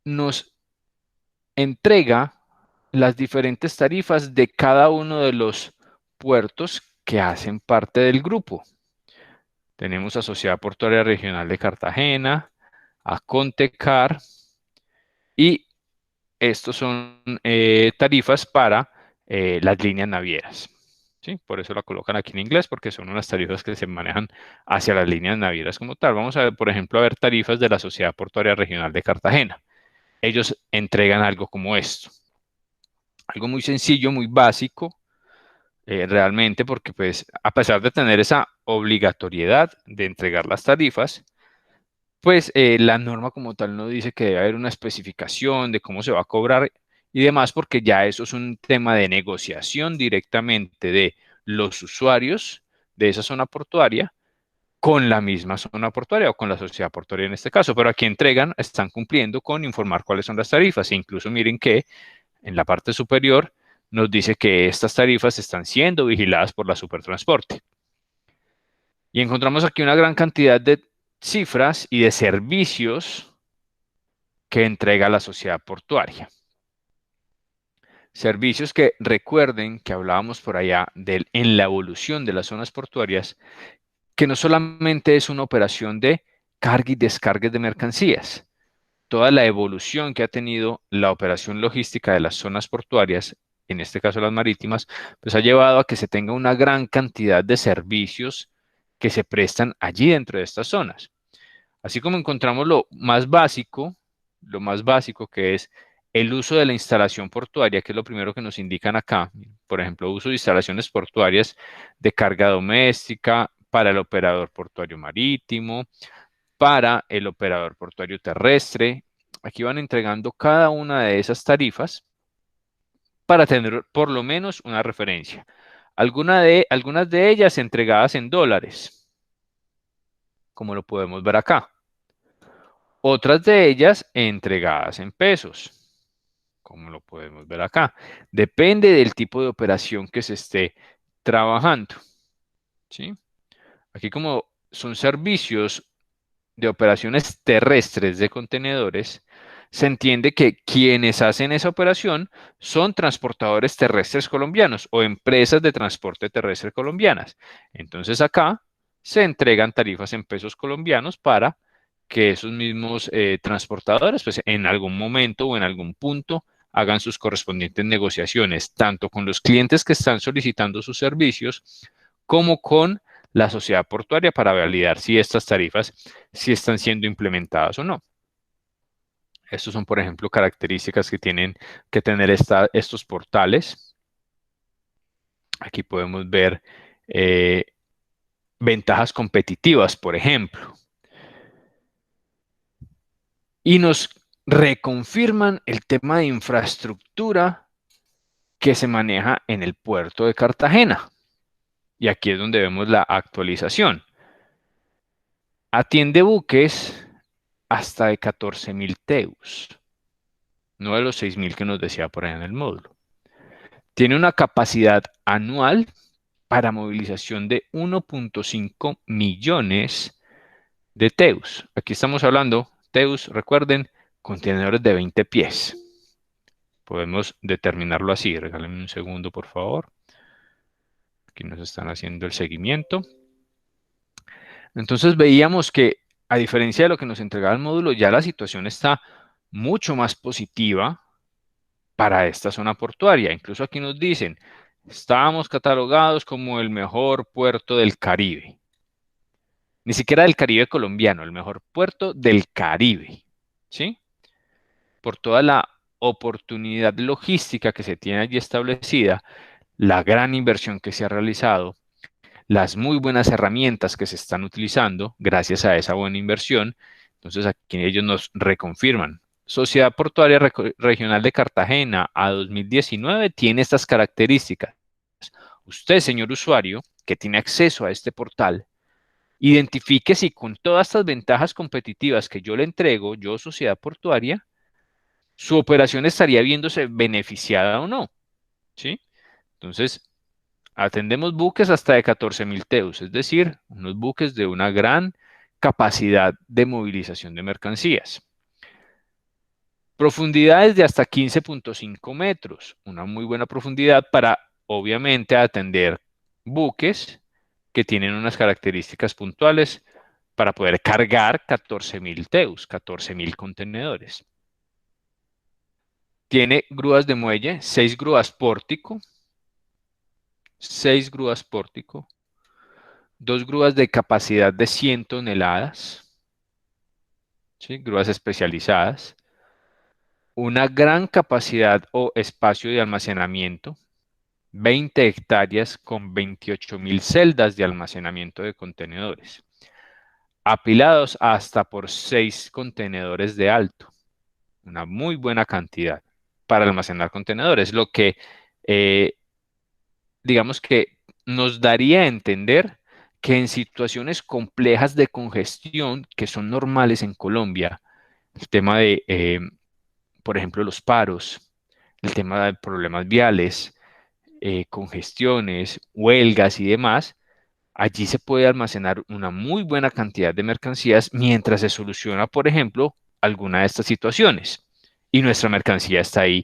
nos entrega las diferentes tarifas de cada uno de los puertos que hacen parte del grupo. Tenemos a Sociedad Portuaria Regional de Cartagena, a Contecar, y estos son tarifas para las líneas navieras. ¿Sí? Por eso la colocan aquí en inglés, porque son unas tarifas que se manejan hacia las líneas navieras como tal. Vamos a ver, por ejemplo, a ver tarifas de la Sociedad Portuaria Regional de Cartagena. Ellos entregan algo como esto. Algo muy sencillo, muy básico, realmente, porque pues a pesar de tener esa obligatoriedad de entregar las tarifas, pues la norma como tal no dice que debe haber una especificación de cómo se va a cobrar y demás, porque ya eso es un tema de negociación directamente de los usuarios de esa zona portuaria con la misma zona portuaria o con la sociedad portuaria en este caso. Pero aquí entregan, están cumpliendo con informar cuáles son las tarifas. E incluso miren que en la parte superior nos dice que estas tarifas están siendo vigiladas por la Supertransporte. Y encontramos aquí una gran cantidad de cifras y de servicios que entrega la sociedad portuaria. Servicios que recuerden que hablábamos por allá en la evolución de las zonas portuarias, que no solamente es una operación de carga y descarga de mercancías. Toda la evolución que ha tenido la operación logística de las zonas portuarias, en este caso las marítimas, pues ha llevado a que se tenga una gran cantidad de servicios que se prestan allí dentro de estas zonas. Así como encontramos lo más básico que es el uso de la instalación portuaria, que es lo primero que nos indican acá. Por ejemplo, uso de instalaciones portuarias de carga doméstica para el operador portuario marítimo, para el operador portuario terrestre. Aquí van entregando cada una de esas tarifas para tener por lo menos una referencia. Algunas de ellas entregadas en dólares, como lo podemos ver acá. Otras de ellas entregadas en pesos, como lo podemos ver acá. Depende del tipo de operación que se esté trabajando. ¿Sí? Aquí como son servicios de operaciones terrestres de contenedores, se entiende que quienes hacen esa operación son transportadores terrestres colombianos o empresas de transporte terrestre colombianas. Entonces acá se entregan tarifas en pesos colombianos para que esos mismos transportadores, pues en algún momento o en algún punto hagan sus correspondientes negociaciones, tanto con los clientes que están solicitando sus servicios, como con la sociedad portuaria para validar si estas tarifas sí están siendo implementadas o no. Estos son, por ejemplo, características que tienen que tener estos portales. Aquí podemos ver ventajas competitivas, por ejemplo. Y nos reconfirman el tema de infraestructura que se maneja en el puerto de Cartagena. Y aquí es donde vemos la actualización. Atiende buques hasta de 14.000 TEUs, no de los 6.000 que nos decía por ahí en el módulo. Tiene una capacidad anual para movilización de 1.5 millones de TEUs. Aquí estamos hablando, TEUs, recuerden, contenedores de 20 pies. Podemos determinarlo así. Regálenme un segundo, por favor. Aquí nos están haciendo el seguimiento. Entonces veíamos que, a diferencia de lo que nos entregaba el módulo, ya la situación está mucho más positiva para esta zona portuaria. Incluso aquí nos dicen, estábamos catalogados como el mejor puerto del Caribe. Ni siquiera del Caribe colombiano, el mejor puerto del Caribe. ¿Sí? Por toda la oportunidad logística que se tiene allí establecida, la gran inversión que se ha realizado, las muy buenas herramientas que se están utilizando gracias a esa buena inversión. Entonces aquí ellos nos reconfirman. Sociedad Portuaria Regional de Cartagena a 2019 tiene estas características. Usted, señor usuario, que tiene acceso a este portal identifique si con todas estas ventajas competitivas que yo le entrego, yo sociedad portuaria, su operación estaría viéndose beneficiada o no, ¿sí? Entonces, atendemos buques hasta de 14.000 teus, es decir, unos buques de una gran capacidad de movilización de mercancías. Profundidades de hasta 15.5 metros, una muy buena profundidad para, obviamente, atender buques que tienen unas características puntuales para poder cargar 14.000 teus, 14.000 contenedores. Tiene grúas de muelle, 6 grúas pórtico, 6 grúas pórtico, 2 grúas de capacidad de 100 toneladas, ¿sí? Grúas especializadas, una gran capacidad o espacio de almacenamiento, 20 hectáreas con 28.000 celdas de almacenamiento de contenedores, apilados hasta por 6 contenedores de alto, una muy buena cantidad para almacenar contenedores, lo que digamos que nos daría a entender que en situaciones complejas de congestión que son normales en Colombia, el tema de, por ejemplo, los paros, el tema de problemas viales, congestiones, huelgas y demás, allí se puede almacenar una muy buena cantidad de mercancías mientras se soluciona, por ejemplo, alguna de estas situaciones. Y nuestra mercancía está ahí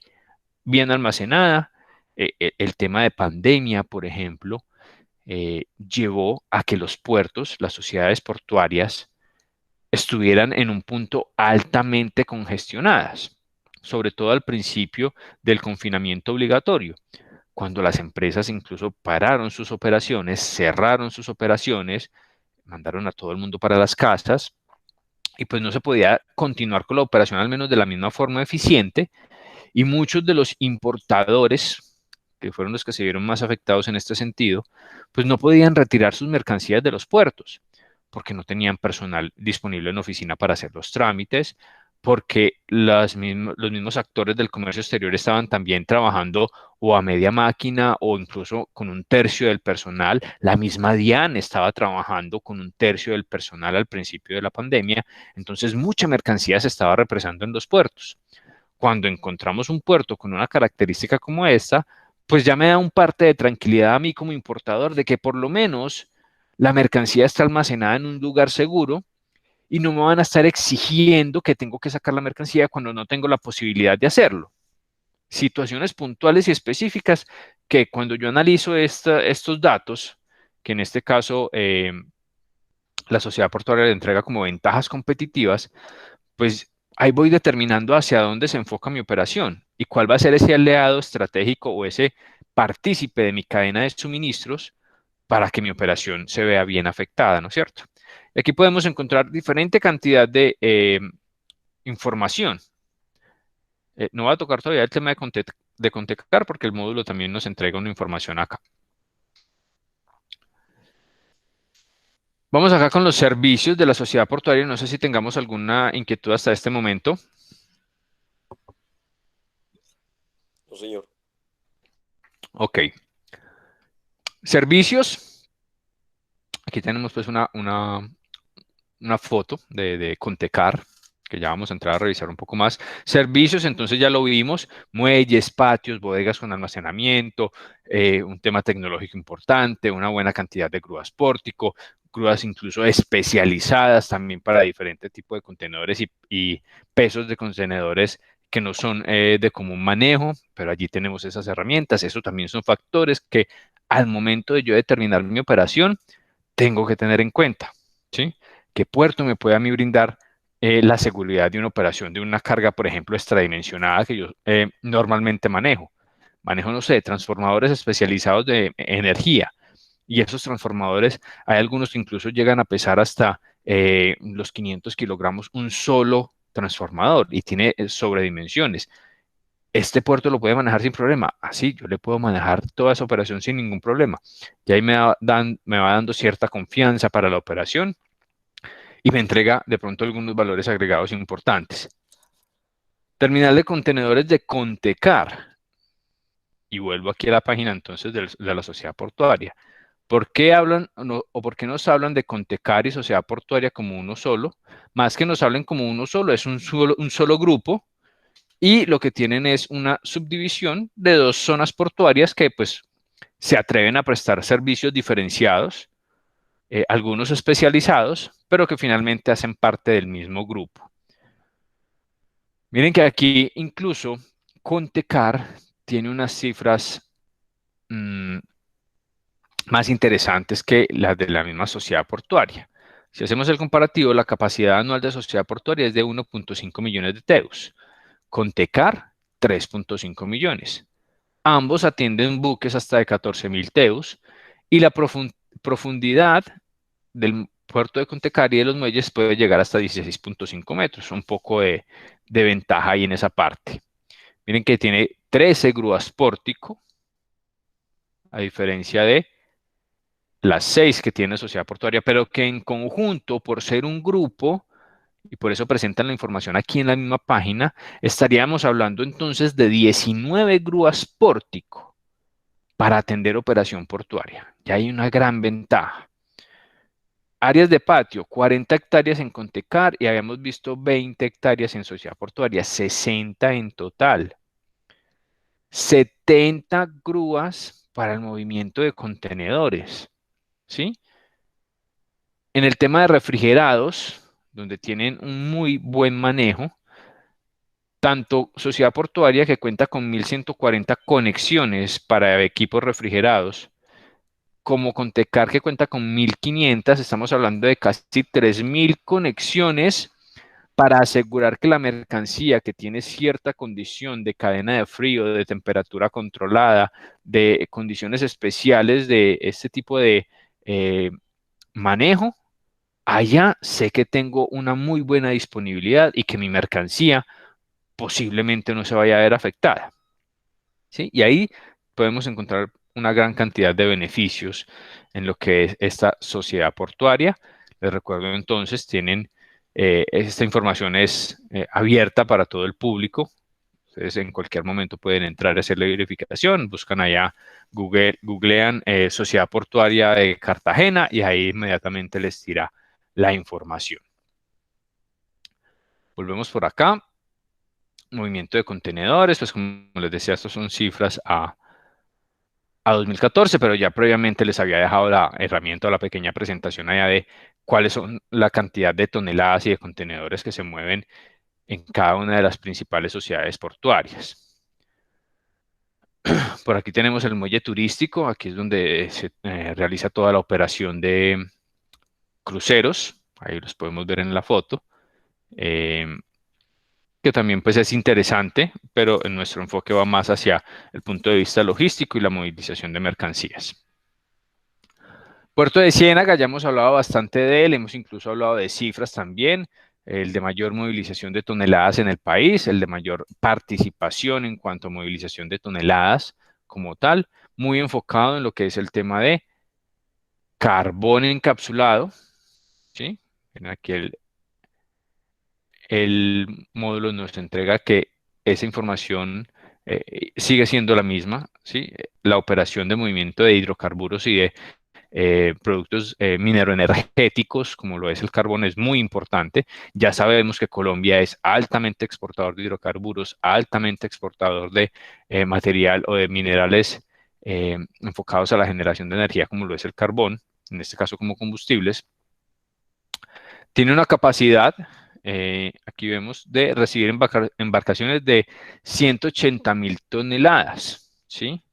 bien almacenada. El tema de pandemia, por ejemplo, llevó a que los puertos, las sociedades portuarias, estuvieran en un punto altamente congestionadas, sobre todo al principio del confinamiento obligatorio, cuando las empresas incluso pararon sus operaciones, cerraron sus operaciones, mandaron a todo el mundo para las casas y pues no se podía continuar con la operación al menos de la misma forma eficiente, y muchos de los importadores, que fueron los que se vieron más afectados en este sentido, pues no podían retirar sus mercancías de los puertos, porque no tenían personal disponible en oficina para hacer los trámites, porque los mismos actores del comercio exterior estaban también trabajando o a media máquina o incluso con un tercio del personal. La misma DIAN estaba trabajando con un tercio del personal al principio de la pandemia, entonces mucha mercancía se estaba represando en los puertos. Cuando encontramos un puerto con una característica como esta, pues ya me da un parte de tranquilidad a mí como importador de que por lo menos la mercancía está almacenada en un lugar seguro y no me van a estar exigiendo que tengo que sacar la mercancía cuando no tengo la posibilidad de hacerlo. Situaciones puntuales y específicas que cuando yo analizo estos datos, que en este caso la sociedad portuaria le entrega como ventajas competitivas, pues ahí voy determinando hacia dónde se enfoca mi operación y cuál va a ser ese aliado estratégico o ese partícipe de mi cadena de suministros para que mi operación se vea bien afectada, ¿no es cierto? Y aquí podemos encontrar diferente cantidad de información. No va a tocar todavía el tema de Contecar porque el módulo también nos entrega una información acá. Vamos acá con los servicios de la sociedad portuaria. No sé si tengamos alguna inquietud hasta este momento. No, señor. Ok. Servicios. Aquí tenemos pues una foto de Contecar, que ya vamos a entrar a revisar un poco más. Servicios, entonces ya lo vimos, muelles, patios, bodegas con almacenamiento, un tema tecnológico importante, una buena cantidad de grúas pórtico, grúas incluso especializadas también para diferentes tipos de contenedores y pesos de contenedores que no son de común manejo, pero allí tenemos esas herramientas. Eso también son factores que al momento de yo determinar mi operación, tengo que tener en cuenta, ¿sí? ¿Qué puerto me puede a mí brindar la seguridad de una operación, de una carga, por ejemplo, extradimensionada que yo normalmente manejo? Manejo, no sé, transformadores especializados de energía. Y esos transformadores, hay algunos que incluso llegan a pesar hasta los 500 kilogramos un solo transformador y tiene sobredimensiones. Este puerto lo puede manejar sin problema. Así, yo le puedo manejar toda esa operación sin ningún problema. Y ahí me va dando cierta confianza para la operación y me entrega de pronto algunos valores agregados importantes. Terminal de contenedores de Contecar. Y vuelvo aquí a la página entonces de la sociedad portuaria. ¿Por qué hablan o por qué nos hablan de Contecar y Sociedad Portuaria como uno solo? Más que nos hablen como uno solo, es un solo grupo, y lo que tienen es una subdivisión de dos zonas portuarias que pues se atreven a prestar servicios diferenciados, algunos especializados, pero que finalmente hacen parte del mismo grupo. Miren que aquí incluso Contecar tiene unas cifras más interesantes que las de la misma sociedad portuaria. Si hacemos el comparativo, la capacidad anual de sociedad portuaria es de 1.5 millones de TEUs. Contecar, 3.5 millones. Ambos atienden buques hasta de 14.000 TEUs y la profundidad del puerto de Contecar y de los muelles puede llegar hasta 16.5 metros. Un poco de ventaja ahí en esa parte. Miren que tiene 13 grúas pórtico, a diferencia de las 6 que tiene Sociedad Portuaria, pero que en conjunto, por ser un grupo, y por eso presentan la información aquí en la misma página, estaríamos hablando entonces de 19 grúas pórtico para atender operación portuaria. Ya hay una gran ventaja. Áreas de patio, 40 hectáreas en Contecar y habíamos visto 20 hectáreas en Sociedad Portuaria, 60 en total. 70 grúas para el movimiento de contenedores, ¿sí? En el tema de refrigerados, donde tienen un muy buen manejo, tanto Sociedad Portuaria, que cuenta con 1.140 conexiones para equipos refrigerados, como Contecar, que cuenta con 1.500, estamos hablando de casi 3.000 conexiones para asegurar que la mercancía que tiene cierta condición de cadena de frío, de temperatura controlada, de condiciones especiales de este tipo de manejo, allá sé que tengo una muy buena disponibilidad y que mi mercancía posiblemente no se vaya a ver afectada, ¿sí? Y ahí podemos encontrar una gran cantidad de beneficios en lo que es esta sociedad portuaria. Les recuerdo entonces, esta información es abierta para todo el público. Ustedes en cualquier momento pueden entrar a hacer la verificación, buscan allá, googlean Sociedad Portuaria de Cartagena y ahí inmediatamente les tira la información. Volvemos por acá. Movimiento de contenedores, pues como les decía, estas son cifras a 2014, pero ya previamente les había dejado la herramienta o la pequeña presentación allá de cuáles son la cantidad de toneladas y de contenedores que se mueven en cada una de las principales sociedades portuarias. Por aquí tenemos el muelle turístico, aquí es donde se realiza toda la operación de cruceros, ahí los podemos ver en la foto, que también pues es interesante, pero en nuestro enfoque va más hacia el punto de vista logístico y la movilización de mercancías. Puerto de Ciénaga, ya hemos hablado bastante de él, hemos incluso hablado de cifras también, el de mayor movilización de toneladas en el país, el de mayor participación en cuanto a movilización de toneladas como tal, muy enfocado en lo que es el tema de carbón encapsulado, ¿sí? Aquí el módulo nos entrega que esa información sigue siendo la misma, ¿sí? La operación de movimiento de hidrocarburos y de productos mineroenergéticos, como lo es el carbón, es muy importante. Ya sabemos que Colombia es altamente exportador de hidrocarburos, altamente exportador de material o de minerales enfocados a la generación de energía, como lo es el carbón, en este caso como combustibles. Tiene una capacidad, aquí vemos, de recibir embarcaciones de 180.000 toneladas, ¿sí?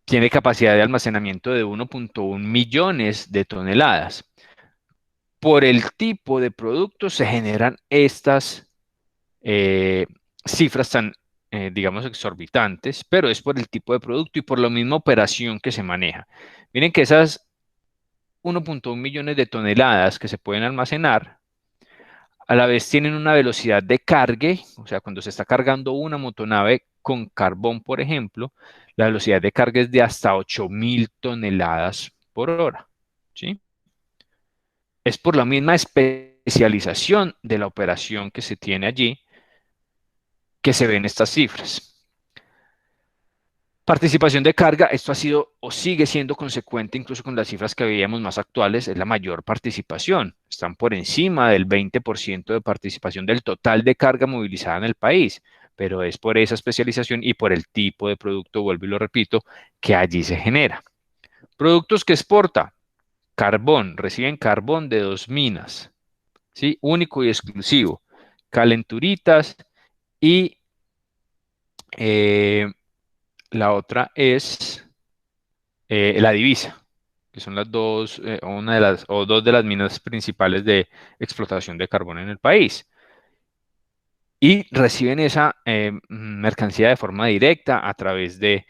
Tiene capacidad de almacenamiento de 1.1 millones de toneladas. Por el tipo de producto se generan estas cifras tan, digamos, exorbitantes, pero es por el tipo de producto y por la misma operación que se maneja. Miren que esas 1.1 millones de toneladas que se pueden almacenar, a la vez tienen una velocidad de cargue, o sea, cuando se está cargando una motonave con carbón, por ejemplo, la velocidad de carga es de hasta 8.000 toneladas por hora, ¿sí? Es por la misma especialización de la operación que se tiene allí que se ven estas cifras. Participación de carga, esto ha sido o sigue siendo consecuente incluso con las cifras que veíamos más actuales, es la mayor participación. Están por encima del 20% de participación del total de carga movilizada en el país, pero es por esa especialización y por el tipo de producto, vuelvo y lo repito, que allí se genera. Productos que exporta, carbón, reciben carbón de 2 minas, ¿sí? Único y exclusivo, calenturitas y la otra es la divisa, que son las dos, una de las, o dos de las minas principales de explotación de carbón en el país. Y reciben esa mercancía de forma directa a través de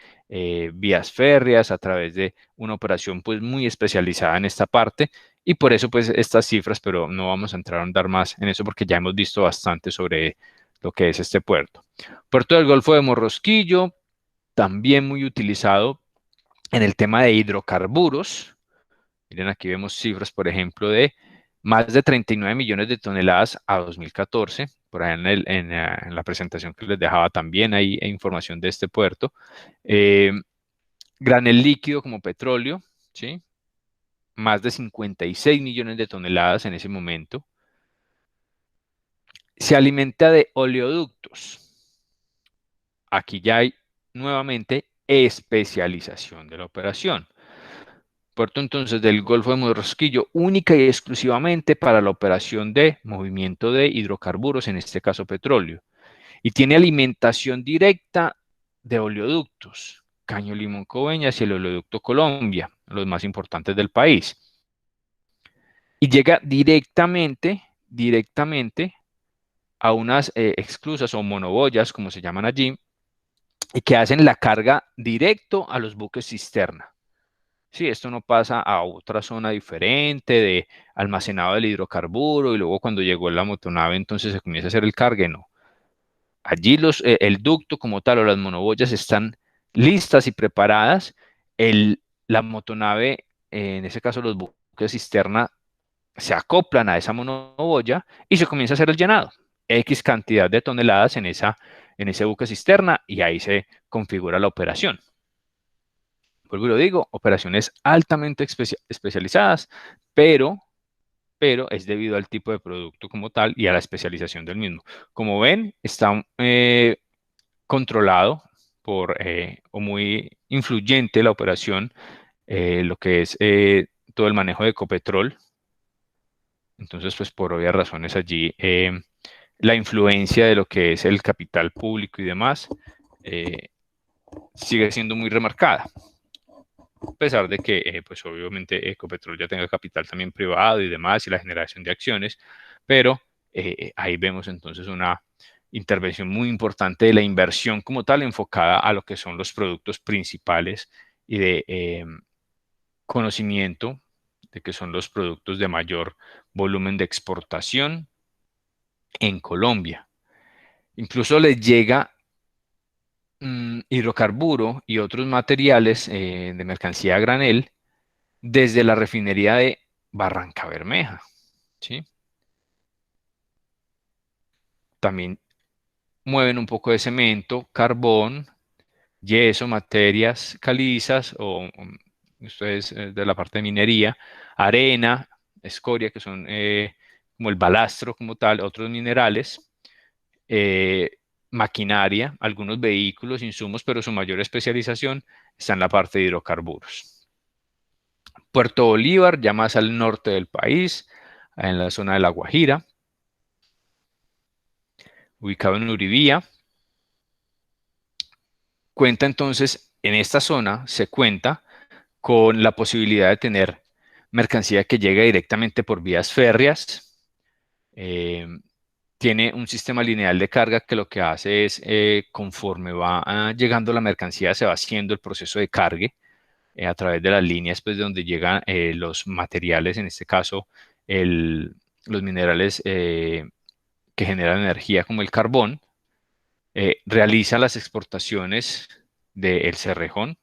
vías férreas, a través de una operación pues muy especializada en esta parte, y por eso pues estas cifras, pero no vamos a entrar a andar más en eso porque ya hemos visto bastante sobre lo que es este puerto. Puerto del Golfo de Morrosquillo, también muy utilizado en el tema de hidrocarburos. Miren, aquí vemos cifras, por ejemplo, de más de 39 millones de toneladas a 2014. Por ahí en la presentación que les dejaba también hay información de este puerto. Granel líquido como petróleo, ¿sí? Más de 56 millones de toneladas en ese momento. Se alimenta de oleoductos. Aquí ya hay nuevamente especialización de la operación. Puerto entonces del Golfo de Morrosquillo, única y exclusivamente para la operación de movimiento de hidrocarburos, en este caso petróleo. Y tiene alimentación directa de oleoductos, Caño Limón Coveñas y el oleoducto Colombia, los más importantes del país. Y llega directamente a unas exclusas o monoboyas, como se llaman allí, y que hacen la carga directo a los buques cisterna. Sí, esto no pasa a otra zona diferente de almacenado del hidrocarburo y luego cuando llegó la motonave entonces se comienza a hacer el cargue, no. Allí el ducto como tal o las monoboyas están listas y preparadas. La motonave, en ese caso los buques cisterna, se acoplan a esa monoboya y se comienza a hacer el llenado. X cantidad de toneladas en ese buque cisterna y ahí se configura la operación. Vuelvo y lo digo, operaciones altamente especializadas, pero es debido al tipo de producto como tal y a la especialización del mismo. Como ven, está controlado o muy influyente la operación, lo que es todo el manejo de Ecopetrol. Entonces, pues por obvias razones allí, la influencia de lo que es el capital público y demás sigue siendo muy remarcada. A pesar de que, pues obviamente Ecopetrol ya tenga capital también privado y demás, y la generación de acciones, pero ahí vemos entonces una intervención muy importante de la inversión como tal, enfocada a lo que son los productos principales y de conocimiento de que son los productos de mayor volumen de exportación en Colombia. Incluso les llega hidrocarburo y otros materiales de mercancía a granel desde la refinería de Barranca Bermeja, ¿sí? También mueven un poco de cemento, carbón, yeso, materias calizas o ustedes de la parte de minería, arena, escoria, que son como el balastro como tal, otros minerales, maquinaria, algunos vehículos, insumos, pero su mayor especialización está en la parte de hidrocarburos. Puerto Bolívar, ya más al norte del país, en la zona de La Guajira, ubicado en Uribía. Cuenta entonces, en esta zona se cuenta con la posibilidad de tener mercancía que llega directamente por vías férreas. Tiene un sistema lineal de carga que lo que hace es, conforme va llegando la mercancía, se va haciendo el proceso de cargue a través de las líneas, pues, de donde llegan los materiales, en este caso, los minerales que generan energía como el carbón. Realiza las exportaciones del Cerrejón,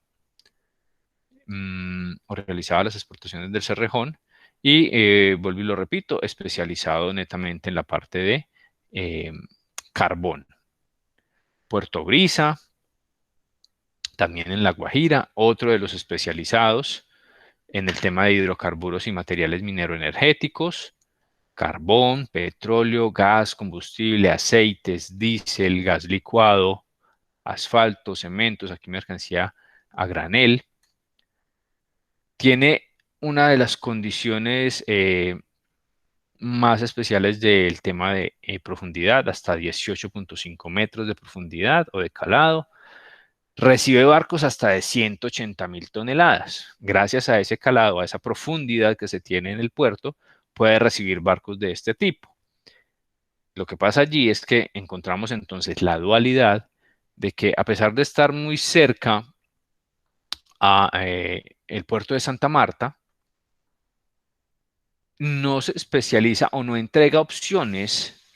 o realizaba las exportaciones del Cerrejón, y vuelvo y lo repito, especializado netamente en la parte de carbón. Puerto Brisa también en La Guajira, otro de los especializados en el tema de hidrocarburos y materiales mineroenergéticos, carbón, petróleo, gas, combustible, aceites, diésel, gas licuado, asfalto, cementos, aquí mercancía a granel. Tiene una de las condiciones más especiales del tema de profundidad, hasta 18.5 metros de profundidad o de calado. Recibe barcos hasta de 180.000 toneladas. Gracias a ese calado, a esa profundidad que se tiene en el puerto, puede recibir barcos de este tipo. Lo que pasa allí es que encontramos entonces la dualidad de que, a pesar de estar muy cerca a el puerto de Santa Marta, no se especializa o no entrega opciones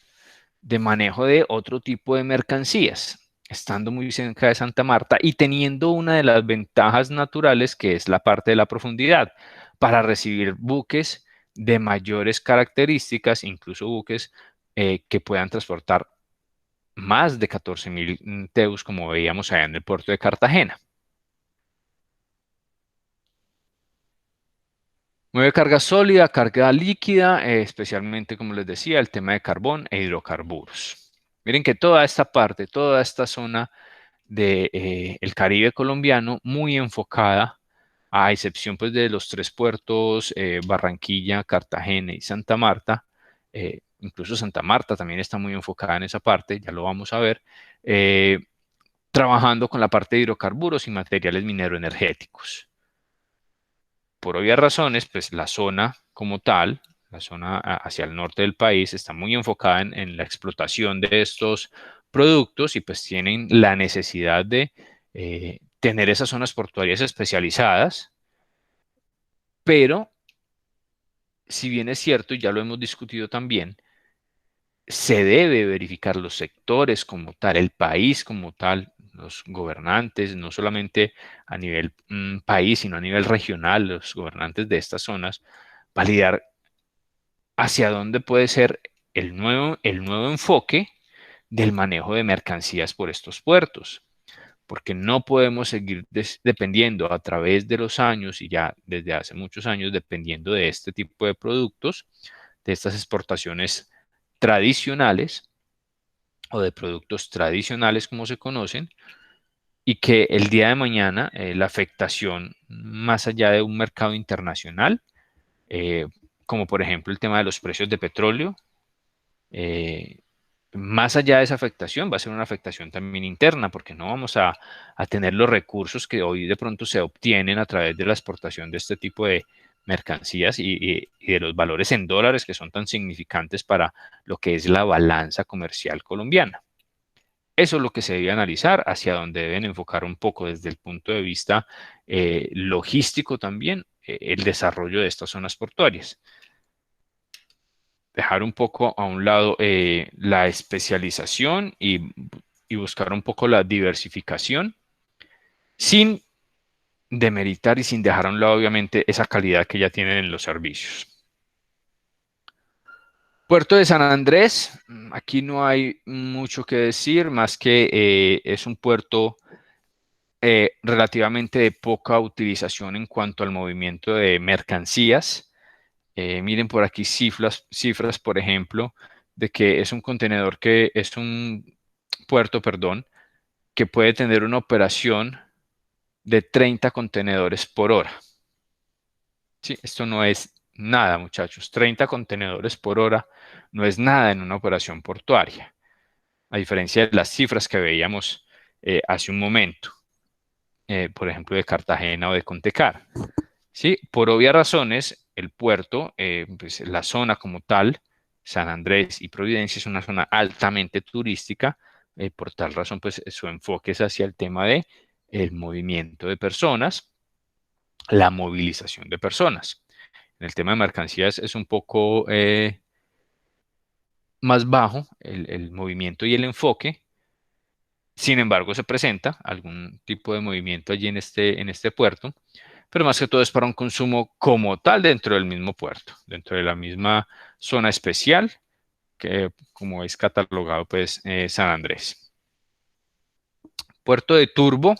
de manejo de otro tipo de mercancías, estando muy cerca de Santa Marta y teniendo una de las ventajas naturales, que es la parte de la profundidad, para recibir buques de mayores características, incluso buques que puedan transportar más de 14.000 TEUs, como veíamos allá en el puerto de Cartagena. Mueve carga sólida, carga líquida, especialmente, como les decía, el tema de carbón e hidrocarburos. Miren que toda esta parte, toda esta zona del Caribe colombiano, muy enfocada, a excepción pues de los tres puertos, Barranquilla, Cartagena y Santa Marta. Incluso Santa Marta también está muy enfocada en esa parte, ya lo vamos a ver, trabajando con la parte de hidrocarburos y materiales mineroenergéticos. Por obvias razones, pues la zona como tal, la zona hacia el norte del país, está muy enfocada en la explotación de estos productos y pues tienen la necesidad de tener esas zonas portuarias especializadas, pero si bien es cierto, y ya lo hemos discutido también, se debe verificar los sectores como tal, el país como tal, los gobernantes, no solamente a nivel país, sino a nivel regional, los gobernantes de estas zonas, validar hacia dónde puede ser el nuevo enfoque del manejo de mercancías por estos puertos, porque no podemos seguir dependiendo a través de los años y ya desde hace muchos años dependiendo de este tipo de productos, de estas exportaciones tradicionales o de productos tradicionales como se conocen, y que el día de mañana la afectación más allá de un mercado internacional, como por ejemplo el tema de los precios de petróleo, más allá de esa afectación, va a ser una afectación también interna, porque no vamos a tener los recursos que hoy de pronto se obtienen a través de la exportación de este tipo de mercancías y de los valores en dólares que son tan significantes para lo que es la balanza comercial colombiana. Eso es lo que se debe analizar, hacia donde deben enfocar un poco desde el punto de vista logístico también el desarrollo de estas zonas portuarias. Dejar un poco a un lado la especialización y buscar un poco la diversificación, sin demeritar y sin dejar a un lado, obviamente, esa calidad que ya tienen en los servicios. Puerto de San Andrés, aquí no hay mucho que decir, más que es un puerto relativamente de poca utilización en cuanto al movimiento de mercancías. Miren por aquí cifras, por ejemplo, de que es un contenedor que es un puerto, perdón, que puede tener una operación de 30 contenedores por hora. ¿Sí? Esto no es nada, muchachos. 30 contenedores por hora no es nada en una operación portuaria, a diferencia de las cifras que veíamos hace un momento, por ejemplo, de Cartagena o de Contecar. ¿Sí? Por obvias razones, el puerto, pues la zona como tal, San Andrés y Providencia, es una zona altamente turística. Por tal razón, pues su enfoque es hacia el tema de el movimiento de personas, la movilización de personas. En el tema de mercancías es un poco más bajo el movimiento y el enfoque. Sin embargo, se presenta algún tipo de movimiento allí en este puerto, pero más que todo es para un consumo como tal dentro del mismo puerto, dentro de la misma zona especial, que como es catalogado pues San Andrés. Puerto de Turbo,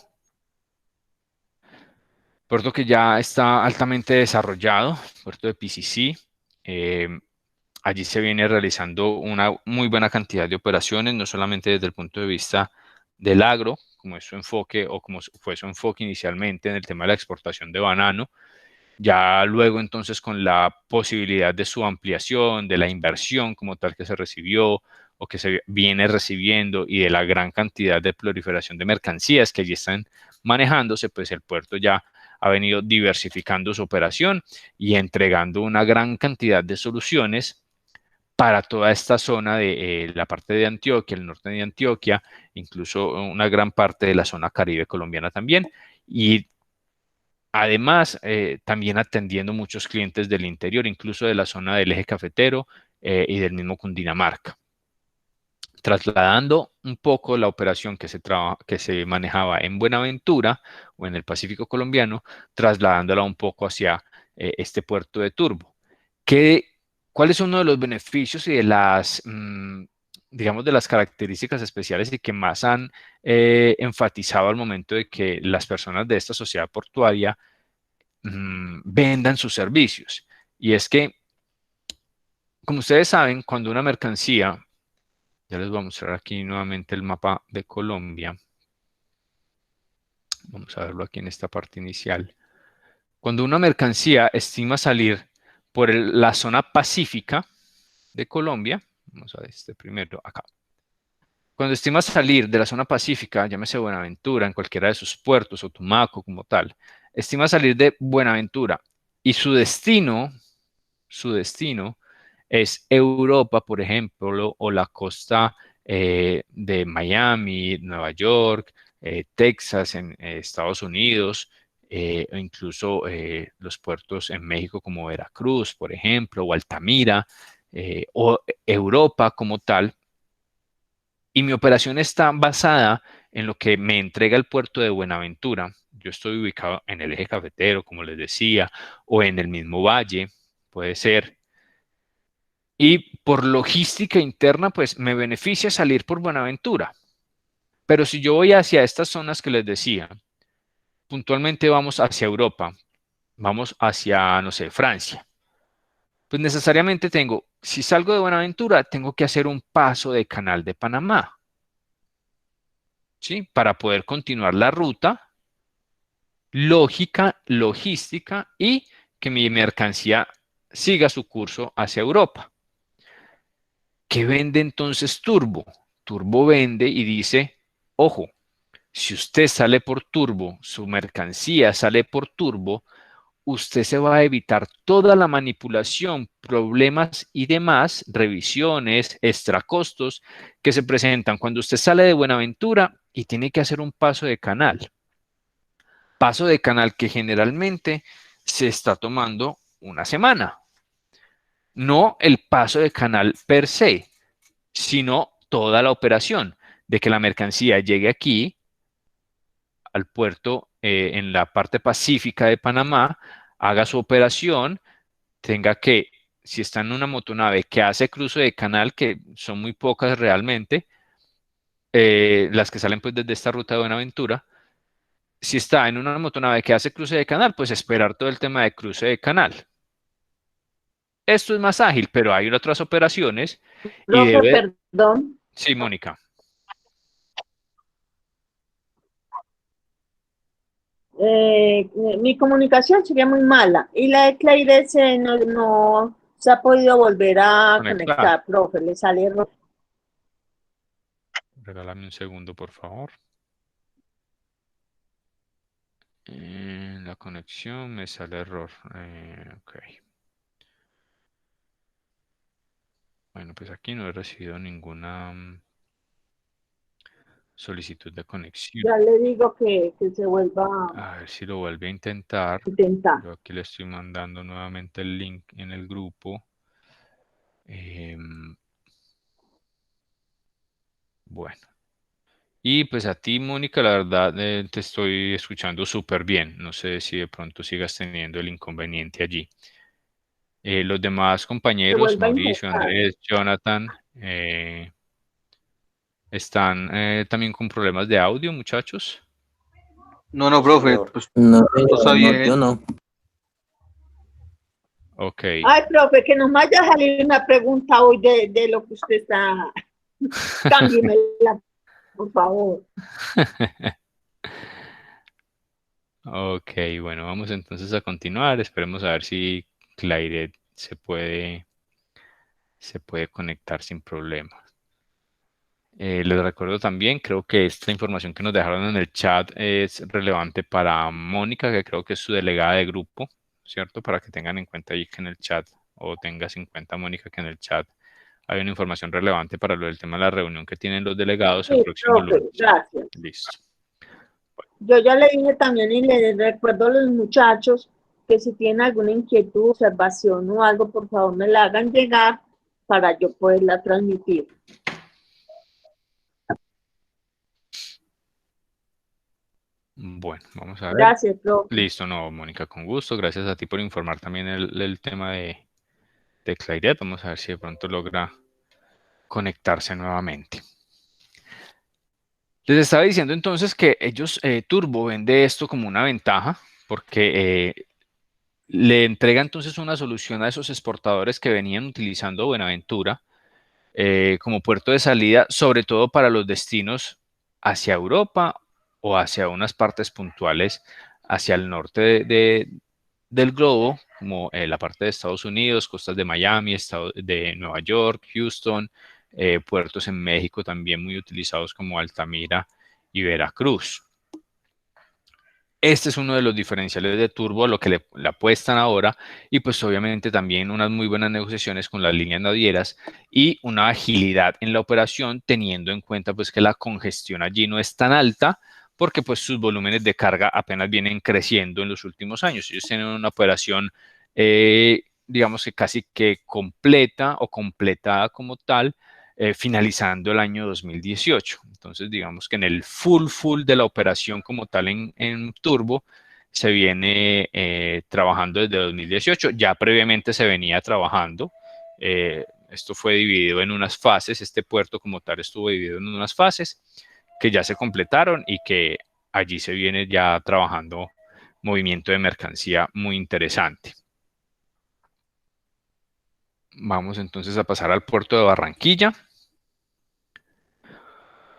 Puerto que ya está altamente desarrollado, puerto de PCC. Allí se viene realizando una muy buena cantidad de operaciones, no solamente desde el punto de vista del agro, como es su enfoque o como fue su enfoque inicialmente en el tema de la exportación de banano, ya luego entonces con la posibilidad de su ampliación, de la inversión como tal que se recibió o que se viene recibiendo y de la gran cantidad de proliferación de mercancías que allí están manejándose, pues el puerto ya ha venido diversificando su operación y entregando una gran cantidad de soluciones para toda esta zona de la parte de Antioquia, el norte de Antioquia, incluso una gran parte de la zona caribe colombiana también. Y además, también atendiendo muchos clientes del interior, incluso de la zona del eje cafetero y del mismo Cundinamarca. Trasladando un poco la operación que se manejaba en Buenaventura o en el Pacífico colombiano, trasladándola un poco hacia este puerto de Turbo. ¿Cuál es uno de los beneficios y de las, digamos, de las características especiales y que más han enfatizado al momento de que las personas de esta sociedad portuaria vendan sus servicios? Y es que, como ustedes saben, cuando una mercancía, ya les voy a mostrar aquí nuevamente el mapa de Colombia, vamos a verlo aquí en esta parte inicial. Cuando una mercancía estima salir por la zona pacífica de Colombia, vamos a ver este primero acá. Cuando estima salir de la zona pacífica, llámese Buenaventura, en cualquiera de sus puertos, o Tumaco como tal, estima salir de Buenaventura y su destino es Europa, por ejemplo, o la costa de Miami, Nueva York, Texas en Estados Unidos, o incluso los puertos en México como Veracruz, por ejemplo, o Altamira, o Europa como tal. Y mi operación está basada en lo que me entrega el puerto de Buenaventura. Yo estoy ubicado en el eje cafetero, como les decía, o en el mismo valle, puede ser. Y por logística interna, pues me beneficia salir por Buenaventura. Pero si yo voy hacia estas zonas que les decía, puntualmente vamos hacia Europa, vamos hacia, no sé, Francia, pues necesariamente si salgo de Buenaventura, tengo que hacer un paso de Canal de Panamá, ¿sí? Para poder continuar la ruta logística y que mi mercancía siga su curso hacia Europa. ¿Qué vende entonces Turbo? Turbo vende y dice, ojo, si usted sale por Turbo, su mercancía sale por Turbo, usted se va a evitar toda la manipulación, problemas y demás, revisiones, extracostos que se presentan cuando usted sale de Buenaventura y tiene que hacer un paso de canal. Paso de canal que generalmente se está tomando una semana. No el paso de canal per se, sino toda la operación de que la mercancía llegue aquí al puerto en la parte pacífica de Panamá, haga su operación, tenga que, si está en una motonave que hace cruce de canal, que son muy pocas realmente, las que salen pues desde esta ruta de Buenaventura, si está en una motonave que hace cruce de canal, pues esperar todo el tema de cruce de canal. Esto es más ágil, pero hay otras operaciones y Profe, debe... perdón. Sí, Mónica. Mi comunicación sería muy mala y la de Claire no se ha podido volver a Conectar. conectar, profe, le sale error. Regálame un segundo, por favor. La conexión me sale error. Ok. Bueno, pues aquí no he recibido ninguna solicitud de conexión. Ya le digo que se vuelva A ver si lo vuelve a intentar. a intentar. Yo aquí le estoy mandando nuevamente el link en el grupo. Bueno. Y pues a ti, Mónica, la verdad te estoy escuchando súper bien. No sé si de pronto sigas teniendo el inconveniente allí. Los demás Se compañeros, vuelva a Mauricio, intentar. Andrés, Jonathan, ¿están también con problemas de audio, muchachos? No, Sí, profe, señor. pues No, no sabía. yo no. Ok. Ay, profe, que nos vaya a salir una pregunta hoy de lo que usted está. Cámbiemela, por favor. Ok, bueno, vamos entonces a continuar. Esperemos a ver si Clairet se puede conectar sin problema. Les recuerdo también, creo que esta información que nos dejaron en el chat es relevante para Mónica, que creo que es su delegada de grupo, ¿cierto? Para que tengan en cuenta ahí que en el chat, o tengas en cuenta, Mónica, que en el chat hay una información relevante para lo del tema de la reunión que tienen los delegados el Sí, próximo profe, lunes. gracias. Listo. Yo ya le dije también y le recuerdo a los muchachos que si tienen alguna inquietud, observación o algo, por favor me la hagan llegar para yo poderla transmitir. Bueno, vamos a ver. Gracias, profe. Listo, no, Mónica, con gusto. Gracias a ti por informar también el tema de Clairet. Vamos a ver si de pronto logra conectarse nuevamente. Les estaba diciendo entonces que ellos, Turbo vende esto como una ventaja porque le entrega entonces una solución a esos exportadores que venían utilizando Buenaventura como puerto de salida, sobre todo para los destinos hacia Europa o hacia unas partes puntuales hacia el norte del globo, como la parte de Estados Unidos, costas de Miami, de Nueva York, Houston, puertos en México también muy utilizados como Altamira y Veracruz. Este es uno de los diferenciales de Turbo, a lo que le apuestan ahora, y pues obviamente también unas muy buenas negociaciones con las líneas navieras y una agilidad en la operación, teniendo en cuenta pues que la congestión allí no es tan alta, porque pues sus volúmenes de carga apenas vienen creciendo en los últimos años. Ellos tienen una operación, digamos que casi que completa o completada como tal, finalizando el año 2018. Entonces, digamos que en el full de la operación como tal en Turbo, se viene trabajando desde 2018. Ya previamente se venía trabajando. Esto fue dividido en unas fases. Este puerto como tal estuvo dividido en unas fases que ya se completaron y que allí se viene ya trabajando movimiento de mercancía muy interesante. Vamos entonces a pasar al puerto de Barranquilla.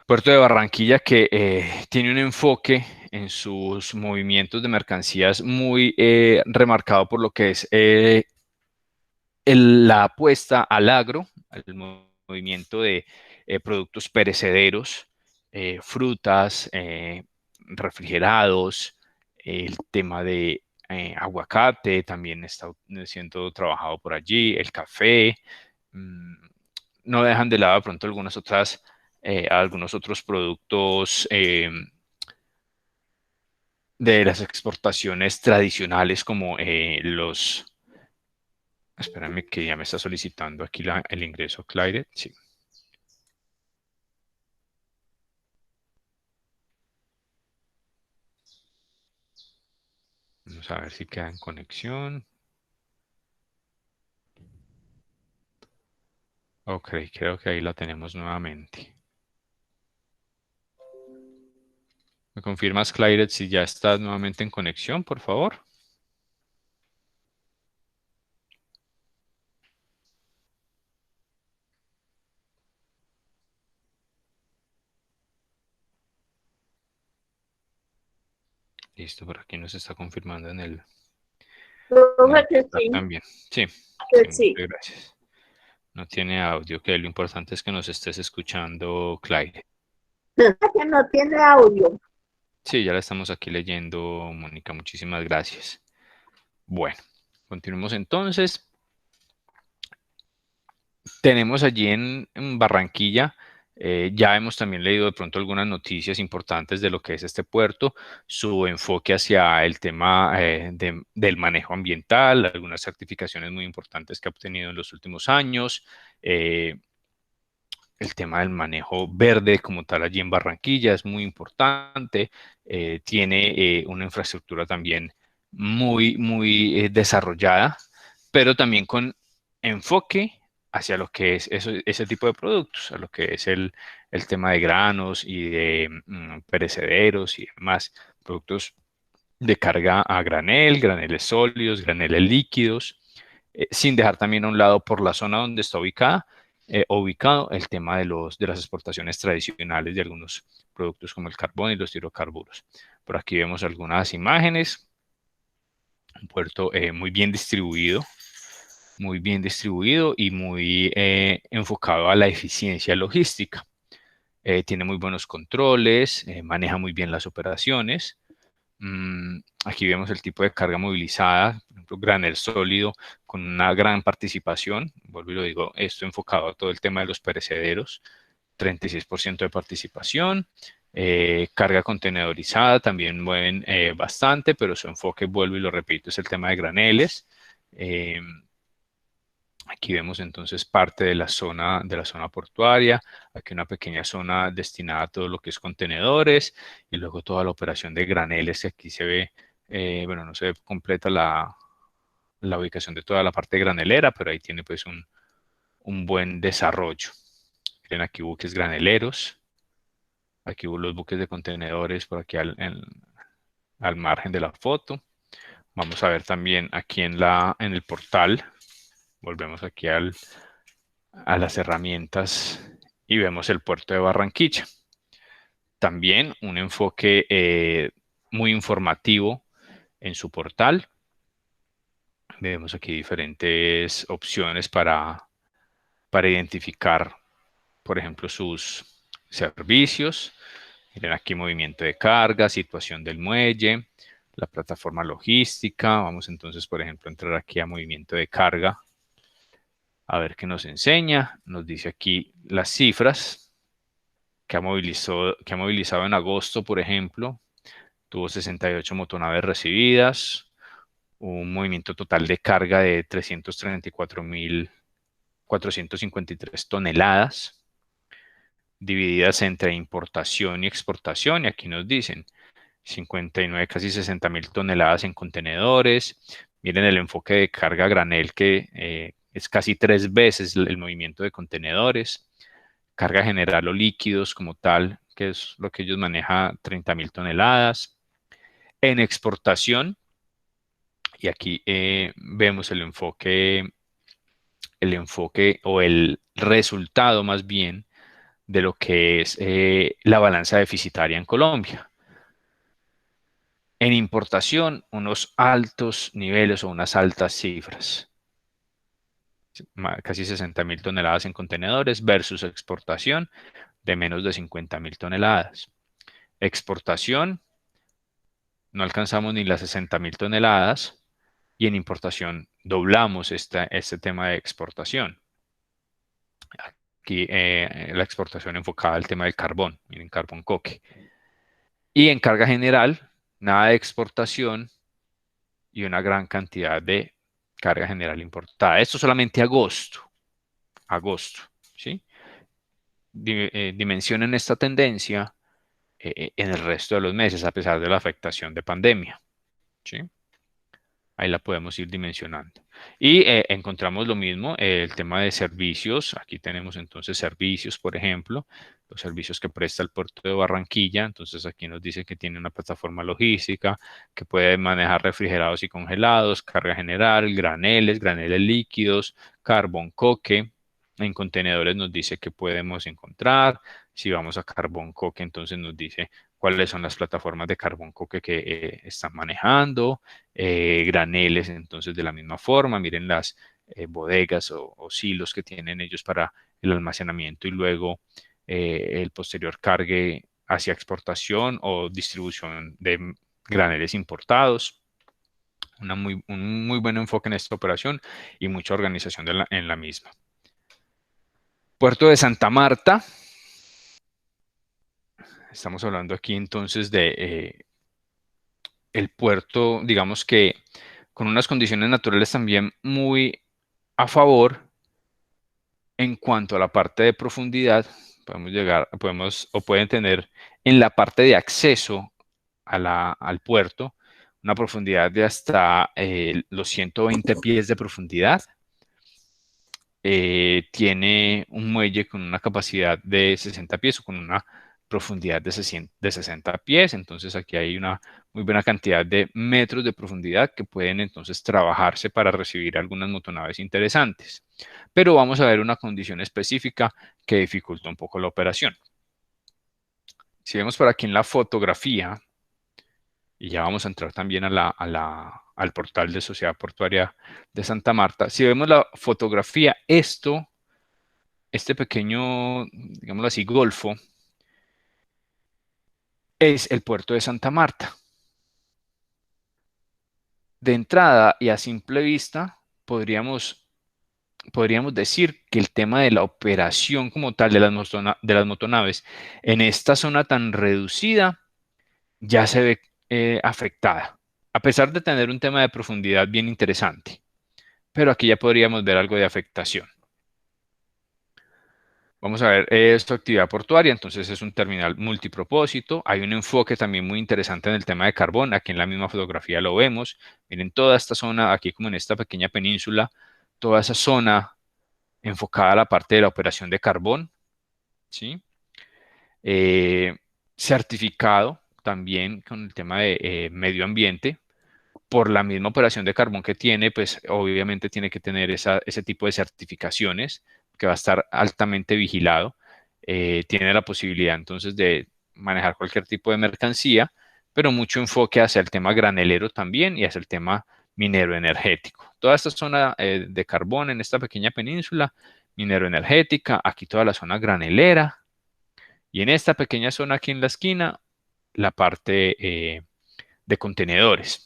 Puerto de Barranquilla que tiene un enfoque en sus movimientos de mercancías muy remarcado por lo que es la apuesta al agro, al movimiento de productos perecederos, frutas, refrigerados, el tema de aguacate también está siendo trabajado por allí, el café. No dejan de lado de pronto algunos otros productos de las exportaciones tradicionales como espérame que ya me está solicitando aquí el ingreso Clairet. Sí. Vamos a ver si queda en conexión. Ok, creo que ahí la tenemos nuevamente. ¿Me confirmas, Clairet, si ya estás nuevamente en conexión, por favor? Listo, por aquí nos está confirmando en el Profe, que chat sí, también. Sí, que sí, sí. muchas gracias. No tiene audio, que lo importante es que nos estés escuchando, Clairet. Que no tiene audio. Sí, ya la estamos aquí leyendo, Mónica. Muchísimas gracias. Bueno, continuemos entonces. Tenemos allí en Barranquilla, ya hemos también leído de pronto algunas noticias importantes de lo que es este puerto, su enfoque hacia el tema del manejo ambiental, algunas certificaciones muy importantes que ha obtenido en los últimos años, el tema del manejo verde como tal allí en Barranquilla es muy importante, tiene una infraestructura también muy desarrollada, pero también con enfoque hacia lo que es ese tipo de productos, a lo que es el tema de granos y de perecederos y demás, productos de carga a granel, graneles sólidos, graneles líquidos, sin dejar también a un lado por la zona donde está ubicado el tema de las exportaciones tradicionales de algunos productos como el carbón y los hidrocarburos. Por aquí vemos algunas imágenes, un puerto muy bien distribuido y muy enfocado a la eficiencia logística. Tiene muy buenos controles, maneja muy bien las operaciones. Aquí vemos el tipo de carga movilizada, por ejemplo, granel sólido con una gran participación. Vuelvo y lo digo, esto enfocado a todo el tema de los perecederos, 36% de participación. Carga contenedorizada también mueven bastante, pero su enfoque, vuelvo y lo repito, es el tema de graneles. Aquí vemos entonces parte de la zona portuaria, aquí una pequeña zona destinada a todo lo que es contenedores y luego toda la operación de graneles. Aquí se ve, bueno, no se ve completa la ubicación de toda la parte granelera, pero ahí tiene pues un buen desarrollo. Miren aquí buques graneleros, aquí los buques de contenedores por aquí al margen de la foto. Vamos a ver también aquí en el portal. Volvemos aquí a las herramientas y vemos el puerto de Barranquilla. También un enfoque muy informativo en su portal. Vemos aquí diferentes opciones para identificar, por ejemplo, sus servicios. Miren aquí movimiento de carga, situación del muelle, la plataforma logística. Vamos entonces, por ejemplo, a entrar aquí a movimiento de carga. A ver qué nos enseña. Nos dice aquí las cifras que ha movilizado en agosto, por ejemplo. Tuvo 68 motonaves recibidas, un movimiento total de carga de 334.453 toneladas, divididas entre importación y exportación. Y aquí nos dicen 59, casi 60.000 toneladas en contenedores. Miren el enfoque de carga a granel que es casi 3 veces el movimiento de contenedores. Carga general o líquidos como tal, que es lo que ellos manejan, 30.000 toneladas. En exportación, y aquí vemos el enfoque o el resultado más bien de lo que es la balanza deficitaria en Colombia. En importación, unos altos niveles o unas altas cifras. Casi 60.000 toneladas en contenedores versus exportación de menos de 50.000 toneladas. Exportación, no alcanzamos ni las 60.000 toneladas y en importación doblamos este tema de exportación. Aquí la exportación enfocada al tema del carbón, miren, carbón coque. Y en carga general, nada de exportación y una gran cantidad de carga general importada. Esto solamente agosto, ¿sí? Dimensionen esta tendencia en el resto de los meses, a pesar de la afectación de pandemia, ¿sí? Ahí la podemos ir dimensionando. Y encontramos lo mismo, el tema de servicios. Aquí tenemos entonces servicios, por ejemplo, los servicios que presta el puerto de Barranquilla. Entonces aquí nos dice que tiene una plataforma logística, que puede manejar refrigerados y congelados, carga general, graneles líquidos, carbón coque. En contenedores nos dice que podemos encontrar. Si vamos a carbón coque, entonces nos dice cuáles son las plataformas de carbón coque que están manejando. Graneles, entonces de la misma forma, miren las bodegas o silos que tienen ellos para el almacenamiento y luego el posterior cargue hacia exportación o distribución de graneles importados. Un muy buen enfoque en esta operación y mucha organización en la misma. Puerto de Santa Marta. Estamos hablando aquí entonces de el puerto, digamos que con unas condiciones naturales también muy a favor en cuanto a la parte de profundidad. Pueden tener en la parte de acceso al puerto una profundidad de hasta los 120 pies de profundidad. Tiene un muelle con una capacidad de 60 pies o con una profundidad de 60 pies. Entonces aquí hay una muy buena cantidad de metros de profundidad que pueden entonces trabajarse para recibir algunas motonaves interesantes. Pero vamos a ver una condición específica que dificulta un poco la operación. Si vemos por aquí en la fotografía, y ya vamos a entrar también al portal de Sociedad Portuaria de Santa Marta, si vemos la fotografía, este pequeño, digámoslo así, golfo, es el puerto de Santa Marta. De entrada y a simple vista, podríamos decir que el tema de la operación como tal de las motonaves en esta zona tan reducida ya se ve afectada, a pesar de tener un tema de profundidad bien interesante. Pero aquí ya podríamos ver algo de afectación. Vamos a ver esto, actividad portuaria, entonces es un terminal multipropósito. Hay un enfoque también muy interesante en el tema de carbón. Aquí en la misma fotografía lo vemos. Miren toda esta zona, aquí como en esta pequeña península, toda esa zona enfocada a la parte de la operación de carbón, ¿sí? Certificado también con el tema de medio ambiente. Por la misma operación de carbón que tiene, pues obviamente tiene que tener ese tipo de certificaciones que va a estar altamente vigilado. Tiene la posibilidad entonces de manejar cualquier tipo de mercancía, pero mucho enfoque hacia el tema granelero también y hacia el tema minero energético. Toda esta zona de carbón en esta pequeña península, minero energética, aquí toda la zona granelera y en esta pequeña zona aquí en la esquina, la parte de contenedores.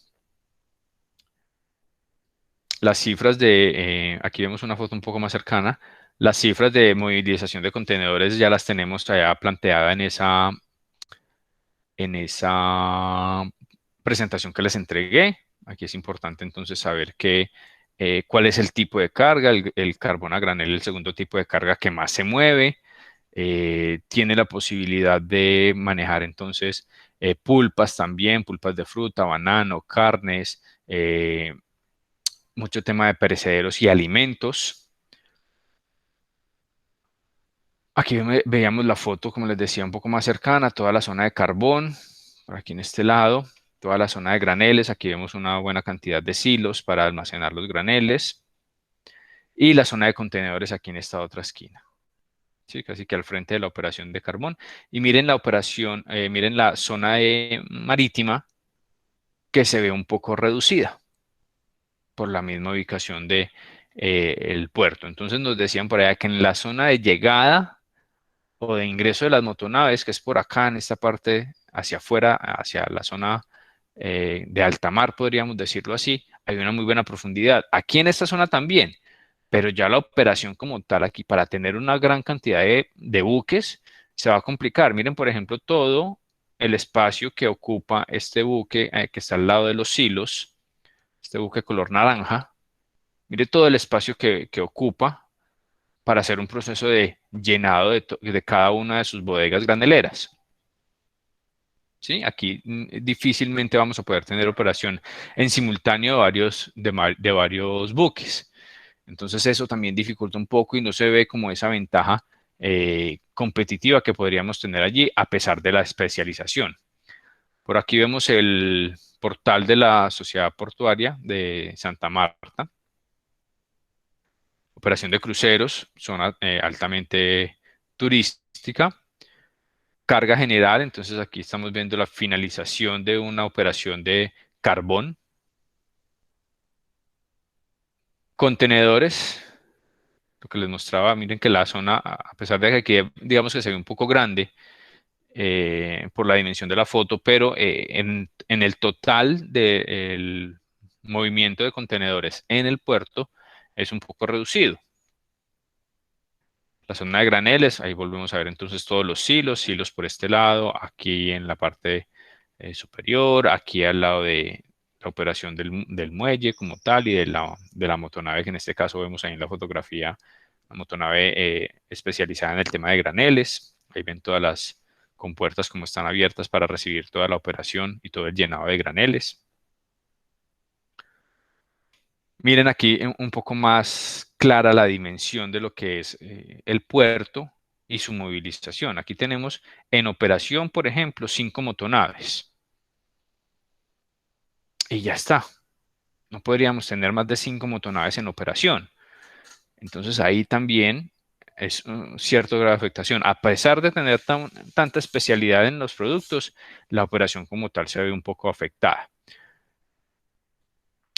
Las cifras aquí vemos una foto un poco más cercana, las cifras de movilización de contenedores ya las tenemos allá planteada en esa presentación que les entregué. Aquí es importante entonces saber cuál es el tipo de carga, el carbón a granel, el segundo tipo de carga que más se mueve. Tiene la posibilidad de manejar entonces pulpas también, pulpas de fruta, banano, carnes, mucho tema de perecederos y alimentos. Aquí veíamos la foto, como les decía, un poco más cercana, toda la zona de carbón, por aquí en este lado, toda la zona de graneles, aquí vemos una buena cantidad de silos para almacenar los graneles, y la zona de contenedores aquí en esta otra esquina, ¿sí? Casi que al frente de la operación de carbón. Y miren la operación, miren la zona marítima que se ve un poco reducida por la misma ubicación de el puerto. Entonces nos decían por allá que en la zona de llegada o de ingreso de las motonaves, que es por acá en esta parte hacia afuera, hacia la zona de alta mar, podríamos decirlo así, hay una muy buena profundidad. Aquí en esta zona también, pero ya la operación como tal aquí, para tener una gran cantidad de buques, se va a complicar. Miren, por ejemplo, todo el espacio que ocupa este buque que está al lado de los silos, este buque color naranja. Mire todo el espacio que ocupa para hacer un proceso de llenado de cada una de sus bodegas graneleras. ¿Sí? Aquí difícilmente vamos a poder tener operación en simultáneo de varios buques. Entonces eso también dificulta un poco y no se ve como esa ventaja competitiva que podríamos tener allí a pesar de la especialización. Por aquí vemos el portal de la Sociedad Portuaria de Santa Marta. Operación de cruceros, zona altamente turística. Carga general, entonces aquí estamos viendo la finalización de una operación de carbón. Contenedores, lo que les mostraba, miren que la zona, a pesar de que aquí digamos que se ve un poco grande por la dimensión de la foto, pero en el total del movimiento de contenedores en el puerto es un poco reducido. La zona de graneles, ahí volvemos a ver entonces todos los silos por este lado, aquí en la parte superior, aquí al lado de la operación del muelle como tal y de la motonave, que en este caso vemos ahí en la fotografía, la motonave especializada en el tema de graneles. Ahí ven todas las compuertas como están abiertas para recibir toda la operación y todo el llenado de graneles. Miren aquí un poco más clara la dimensión de lo que es el puerto y su movilización. Aquí tenemos en operación, por ejemplo, 5 motonaves. Y ya está. No podríamos tener más de 5 motonaves en operación. Entonces ahí también es un cierto grado de afectación. A pesar de tener tanta especialidad en los productos, la operación como tal se ve un poco afectada.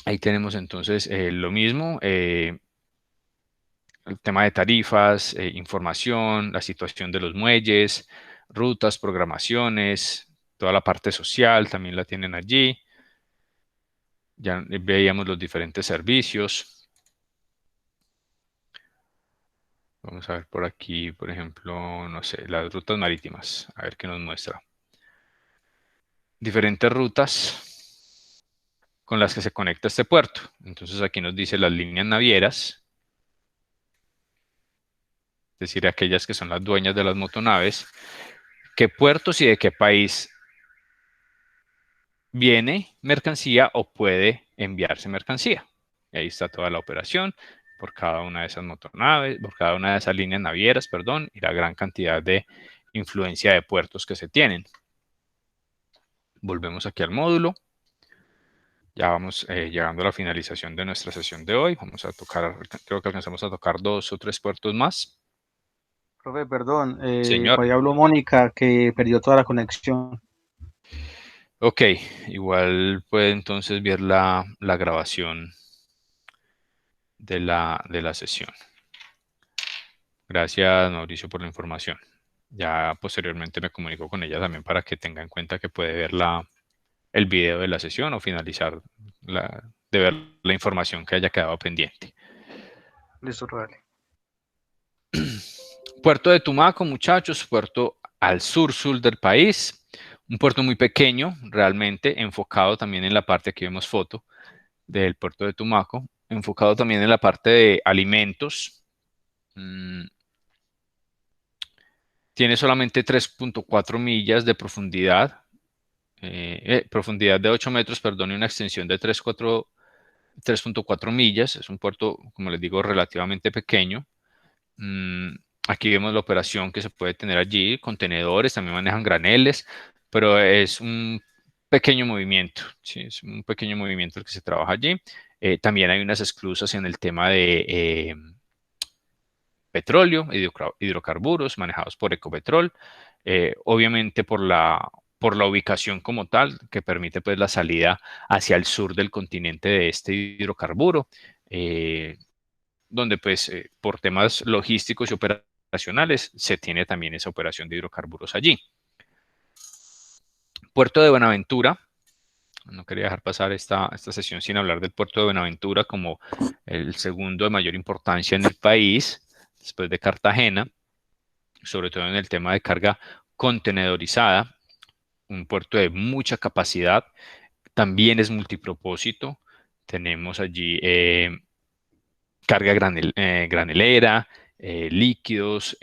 Ahí tenemos entonces lo mismo, el tema de tarifas, información, la situación de los muelles, rutas, programaciones, toda la parte social también la tienen allí. Ya veíamos los diferentes servicios. Vamos a ver por aquí, por ejemplo, no sé, las rutas marítimas. A ver qué nos muestra. Diferentes rutas con las que se conecta este puerto. Entonces aquí nos dice las líneas navieras, es decir, aquellas que son las dueñas de las motonaves, qué puertos y de qué país viene mercancía o puede enviarse mercancía. Y ahí está toda la operación por cada una de esas motonaves, por cada una de esas líneas navieras, perdón, y la gran cantidad de influencia de puertos que se tienen. Volvemos aquí al módulo. Ya vamos llegando a la finalización de nuestra sesión de hoy. Vamos a tocar, creo que alcanzamos a tocar 2 o 3 puertos más. Profe, perdón, Señor. por ahí habló Mónica que perdió toda la conexión. Ok, igual puede entonces ver la grabación de la sesión. Gracias, Mauricio, por la información. Ya posteriormente me comunico con ella también para que tenga en cuenta que puede ver el video de la sesión o finalizar de ver la información que haya quedado pendiente. Listo, vale. Puerto de Tumaco, muchachos, puerto al sur del país. Un puerto muy pequeño, realmente, enfocado también en la parte, aquí vemos foto del puerto de Tumaco, enfocado también en la parte de alimentos. Tiene solamente 3.4 millas de profundidad, profundidad de 8 metros, perdón, y una extensión de 3.4 millas. Es un puerto, como les digo, relativamente pequeño. Aquí vemos la operación que se puede tener allí, contenedores, también manejan graneles, pero es un pequeño movimiento, ¿sí? Es un pequeño movimiento el que se trabaja allí. También hay unas esclusas en el tema de petróleo, hidrocarburos manejados por Ecopetrol, obviamente por la ubicación como tal, que permite pues la salida hacia el sur del continente de este hidrocarburo, donde pues por temas logísticos y operacionales se tiene también esa operación de hidrocarburos allí. Puerto de Buenaventura, no quería dejar pasar esta sesión sin hablar del puerto de Buenaventura como el segundo de mayor importancia en el país, después de Cartagena, sobre todo en el tema de carga contenedorizada, un puerto de mucha capacidad, también es multipropósito, tenemos allí carga granelera, líquidos,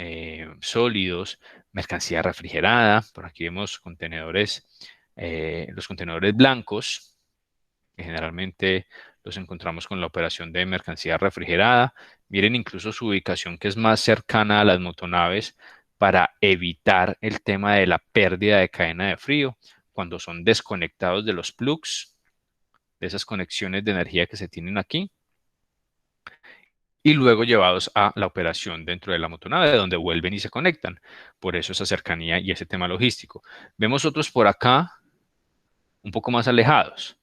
sólidos, mercancía refrigerada. Por aquí vemos contenedores, los contenedores blancos, que generalmente los encontramos con la operación de mercancía refrigerada. Miren incluso su ubicación, que es más cercana a las motonaves para evitar el tema de la pérdida de cadena de frío cuando son desconectados de los plugs, de esas conexiones de energía que se tienen aquí, y luego llevados a la operación dentro de la motonave, donde vuelven y se conectan. Por eso esa cercanía y ese tema logístico. Vemos otros por acá, un poco más alejados.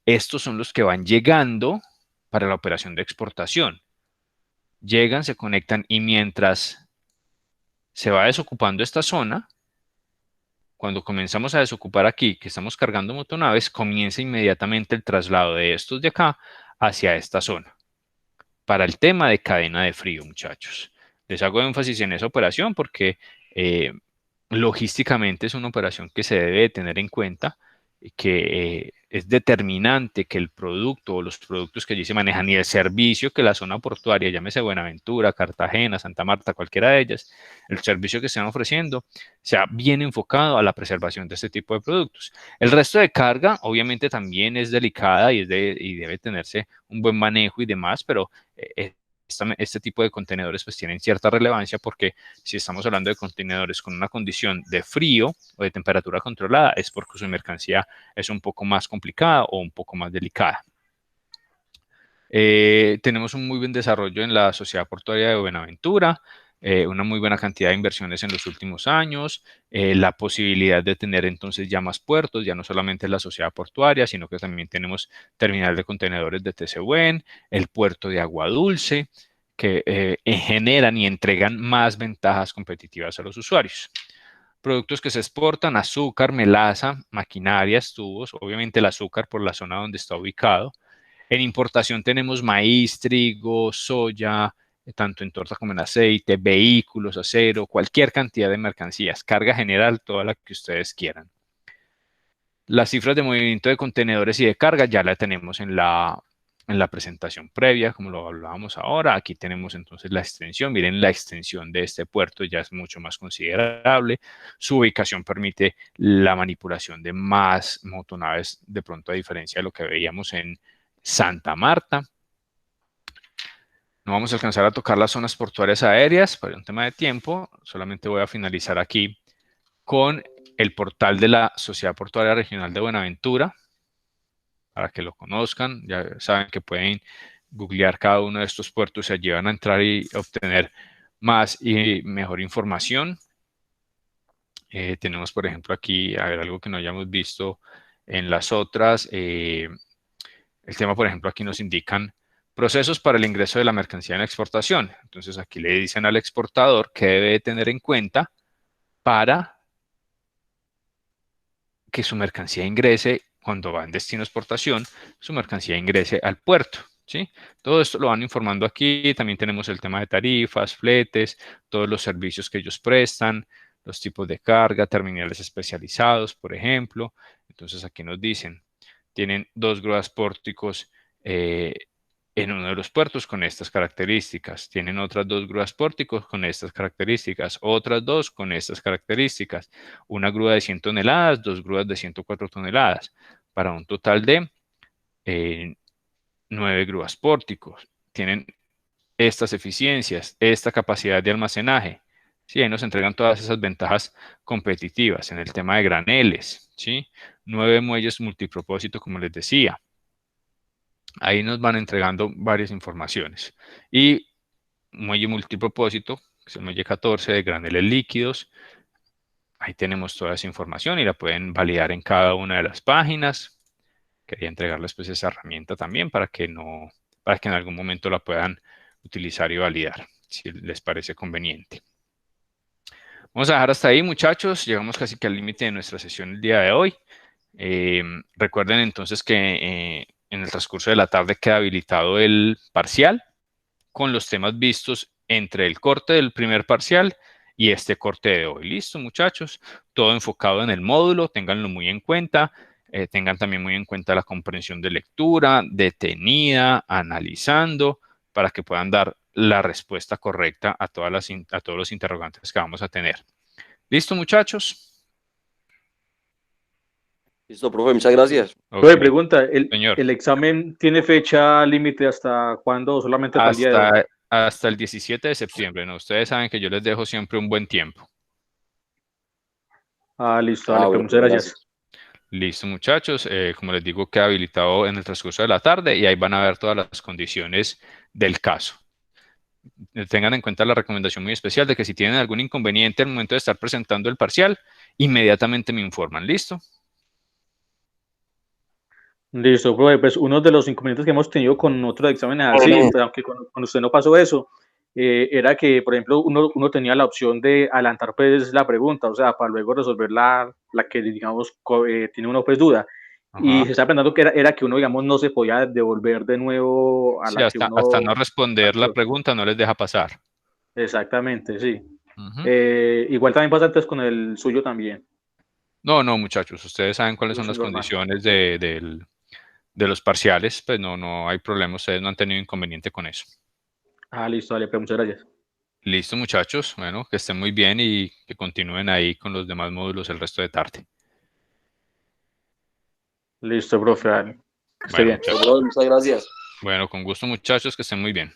Estos son los que van llegando para la operación de exportación. Llegan, se conectan y mientras se va desocupando esta zona, cuando comenzamos a desocupar aquí, que estamos cargando motonaves, comienza inmediatamente el traslado de estos de acá hacia esta zona. Para el tema de cadena de frío, muchachos. Les hago énfasis en esa operación porque logísticamente es una operación que se debe tener en cuenta, que es determinante que el producto o los productos que allí se manejan y el servicio que la zona portuaria, llámese Buenaventura, Cartagena, Santa Marta, cualquiera de ellas, el servicio que estén ofreciendo sea bien enfocado a la preservación de este tipo de productos. El resto de carga obviamente también es delicada y debe tenerse un buen manejo y demás, pero este tipo de contenedores pues tienen cierta relevancia porque si estamos hablando de contenedores con una condición de frío o de temperatura controlada es porque su mercancía es un poco más complicada o un poco más delicada. Tenemos un muy buen desarrollo en la Sociedad Portuaria de Buenaventura, una muy buena cantidad de inversiones en los últimos años, la posibilidad de tener entonces ya más puertos, ya no solamente la Sociedad Portuaria, sino que también tenemos terminal de contenedores de Tezehuén, el puerto de Agua Dulce, que generan y entregan más ventajas competitivas a los usuarios. Productos que se exportan: azúcar, melaza, maquinarias, tubos, obviamente el azúcar por la zona donde está ubicado. En importación tenemos maíz, trigo, soya, tanto en torta como en aceite, vehículos, acero, cualquier cantidad de mercancías, carga general, toda la que ustedes quieran. Las cifras de movimiento de contenedores y de carga ya la tenemos en la presentación previa, como lo hablábamos ahora. Aquí tenemos entonces la extensión. Miren, la extensión de este puerto ya es mucho más considerable. Su ubicación permite la manipulación de más motonaves, de pronto a diferencia de lo que veíamos en Santa Marta. No vamos a alcanzar a tocar las zonas portuarias aéreas por un tema de tiempo. Solamente voy a finalizar aquí con el portal de la Sociedad Portuaria Regional de Buenaventura, para que lo conozcan. Ya saben que pueden googlear cada uno de estos puertos y allí van a entrar y obtener más y mejor información. Tenemos, por ejemplo, aquí, a ver, algo que no hayamos visto en las otras. El tema, por ejemplo, aquí nos indican procesos para el ingreso de la mercancía en la exportación. Entonces, aquí le dicen al exportador qué debe tener en cuenta para que su mercancía ingrese, cuando va en destino exportación, su mercancía ingrese al puerto, ¿sí? Todo esto lo van informando aquí. También tenemos el tema de tarifas, fletes, todos los servicios que ellos prestan, los tipos de carga, terminales especializados, por ejemplo. Entonces aquí nos dicen, tienen 2 grúas pórticos en uno de los puertos con estas características. Tienen otras 2 grúas pórticos con estas características, otras 2 con estas características. Una grúa de 100 toneladas, 2 grúas de 104 toneladas, para un total de 9 grúas pórticos. Tienen estas eficiencias, esta capacidad de almacenaje. Sí, ahí nos entregan todas esas ventajas competitivas en el tema de graneles, ¿sí? 9 muelles multipropósito, como les decía. Ahí nos van entregando varias informaciones. Y muelle multipropósito, que es el muelle 14 de graneles líquidos. Ahí tenemos toda esa información y la pueden validar en cada una de las páginas. Quería entregarles pues esa herramienta también para que en algún momento la puedan utilizar y validar, si les parece conveniente. Vamos a dejar hasta ahí, muchachos. Llegamos casi que al límite de nuestra sesión el día de hoy. Recuerden entonces que en el transcurso de la tarde queda habilitado el parcial con los temas vistos entre el corte del primer parcial y este corte de hoy. Listo, muchachos. Todo enfocado en el módulo. Ténganlo muy en cuenta. Tengan también muy en cuenta la comprensión de lectura, detenida, analizando, para que puedan dar la respuesta correcta a todos los interrogantes que vamos a tener. ¿Listo, muchachos? Listo, profe, muchas gracias. Okay. Profe, pregunta, Señor. ¿el examen tiene fecha límite hasta cuándo o solamente para el día de hoy? Hasta el 17 de septiembre, ¿no? Ustedes saben que yo les dejo siempre un buen tiempo. Listo, dale, pues, muchas gracias. Listo, muchachos. Como les digo, queda habilitado en el transcurso de la tarde y ahí van a ver todas las condiciones del caso. Tengan en cuenta la recomendación muy especial de que si tienen algún inconveniente al momento de estar presentando el parcial, inmediatamente me informan. ¿Listo? Listo, profe. Pues uno de los inconvenientes que hemos tenido con otros exámenes así, pues, aunque con usted no pasó eso, era que, por ejemplo, uno tenía la opción de adelantar pues la pregunta, o sea, para luego resolver la que, digamos, tiene uno pues duda. Ajá. Y se está pensando que era que uno, digamos, no se podía devolver de nuevo a Sí, la que uno... hasta no responder la pregunta no les deja pasar. Exactamente, sí. Igual también pasa antes con el suyo también. No, muchachos, ustedes saben cuáles son las condiciones de los parciales, pues no hay problema, ustedes no han tenido inconveniente con eso. Listo, dale, pues muchas gracias. Listo, muchachos, bueno, que estén muy bien y que continúen ahí con los demás módulos el resto de tarde. Listo, profe, dale. Que esté bien. Muchas gracias. Bueno, con gusto, muchachos, que estén muy bien.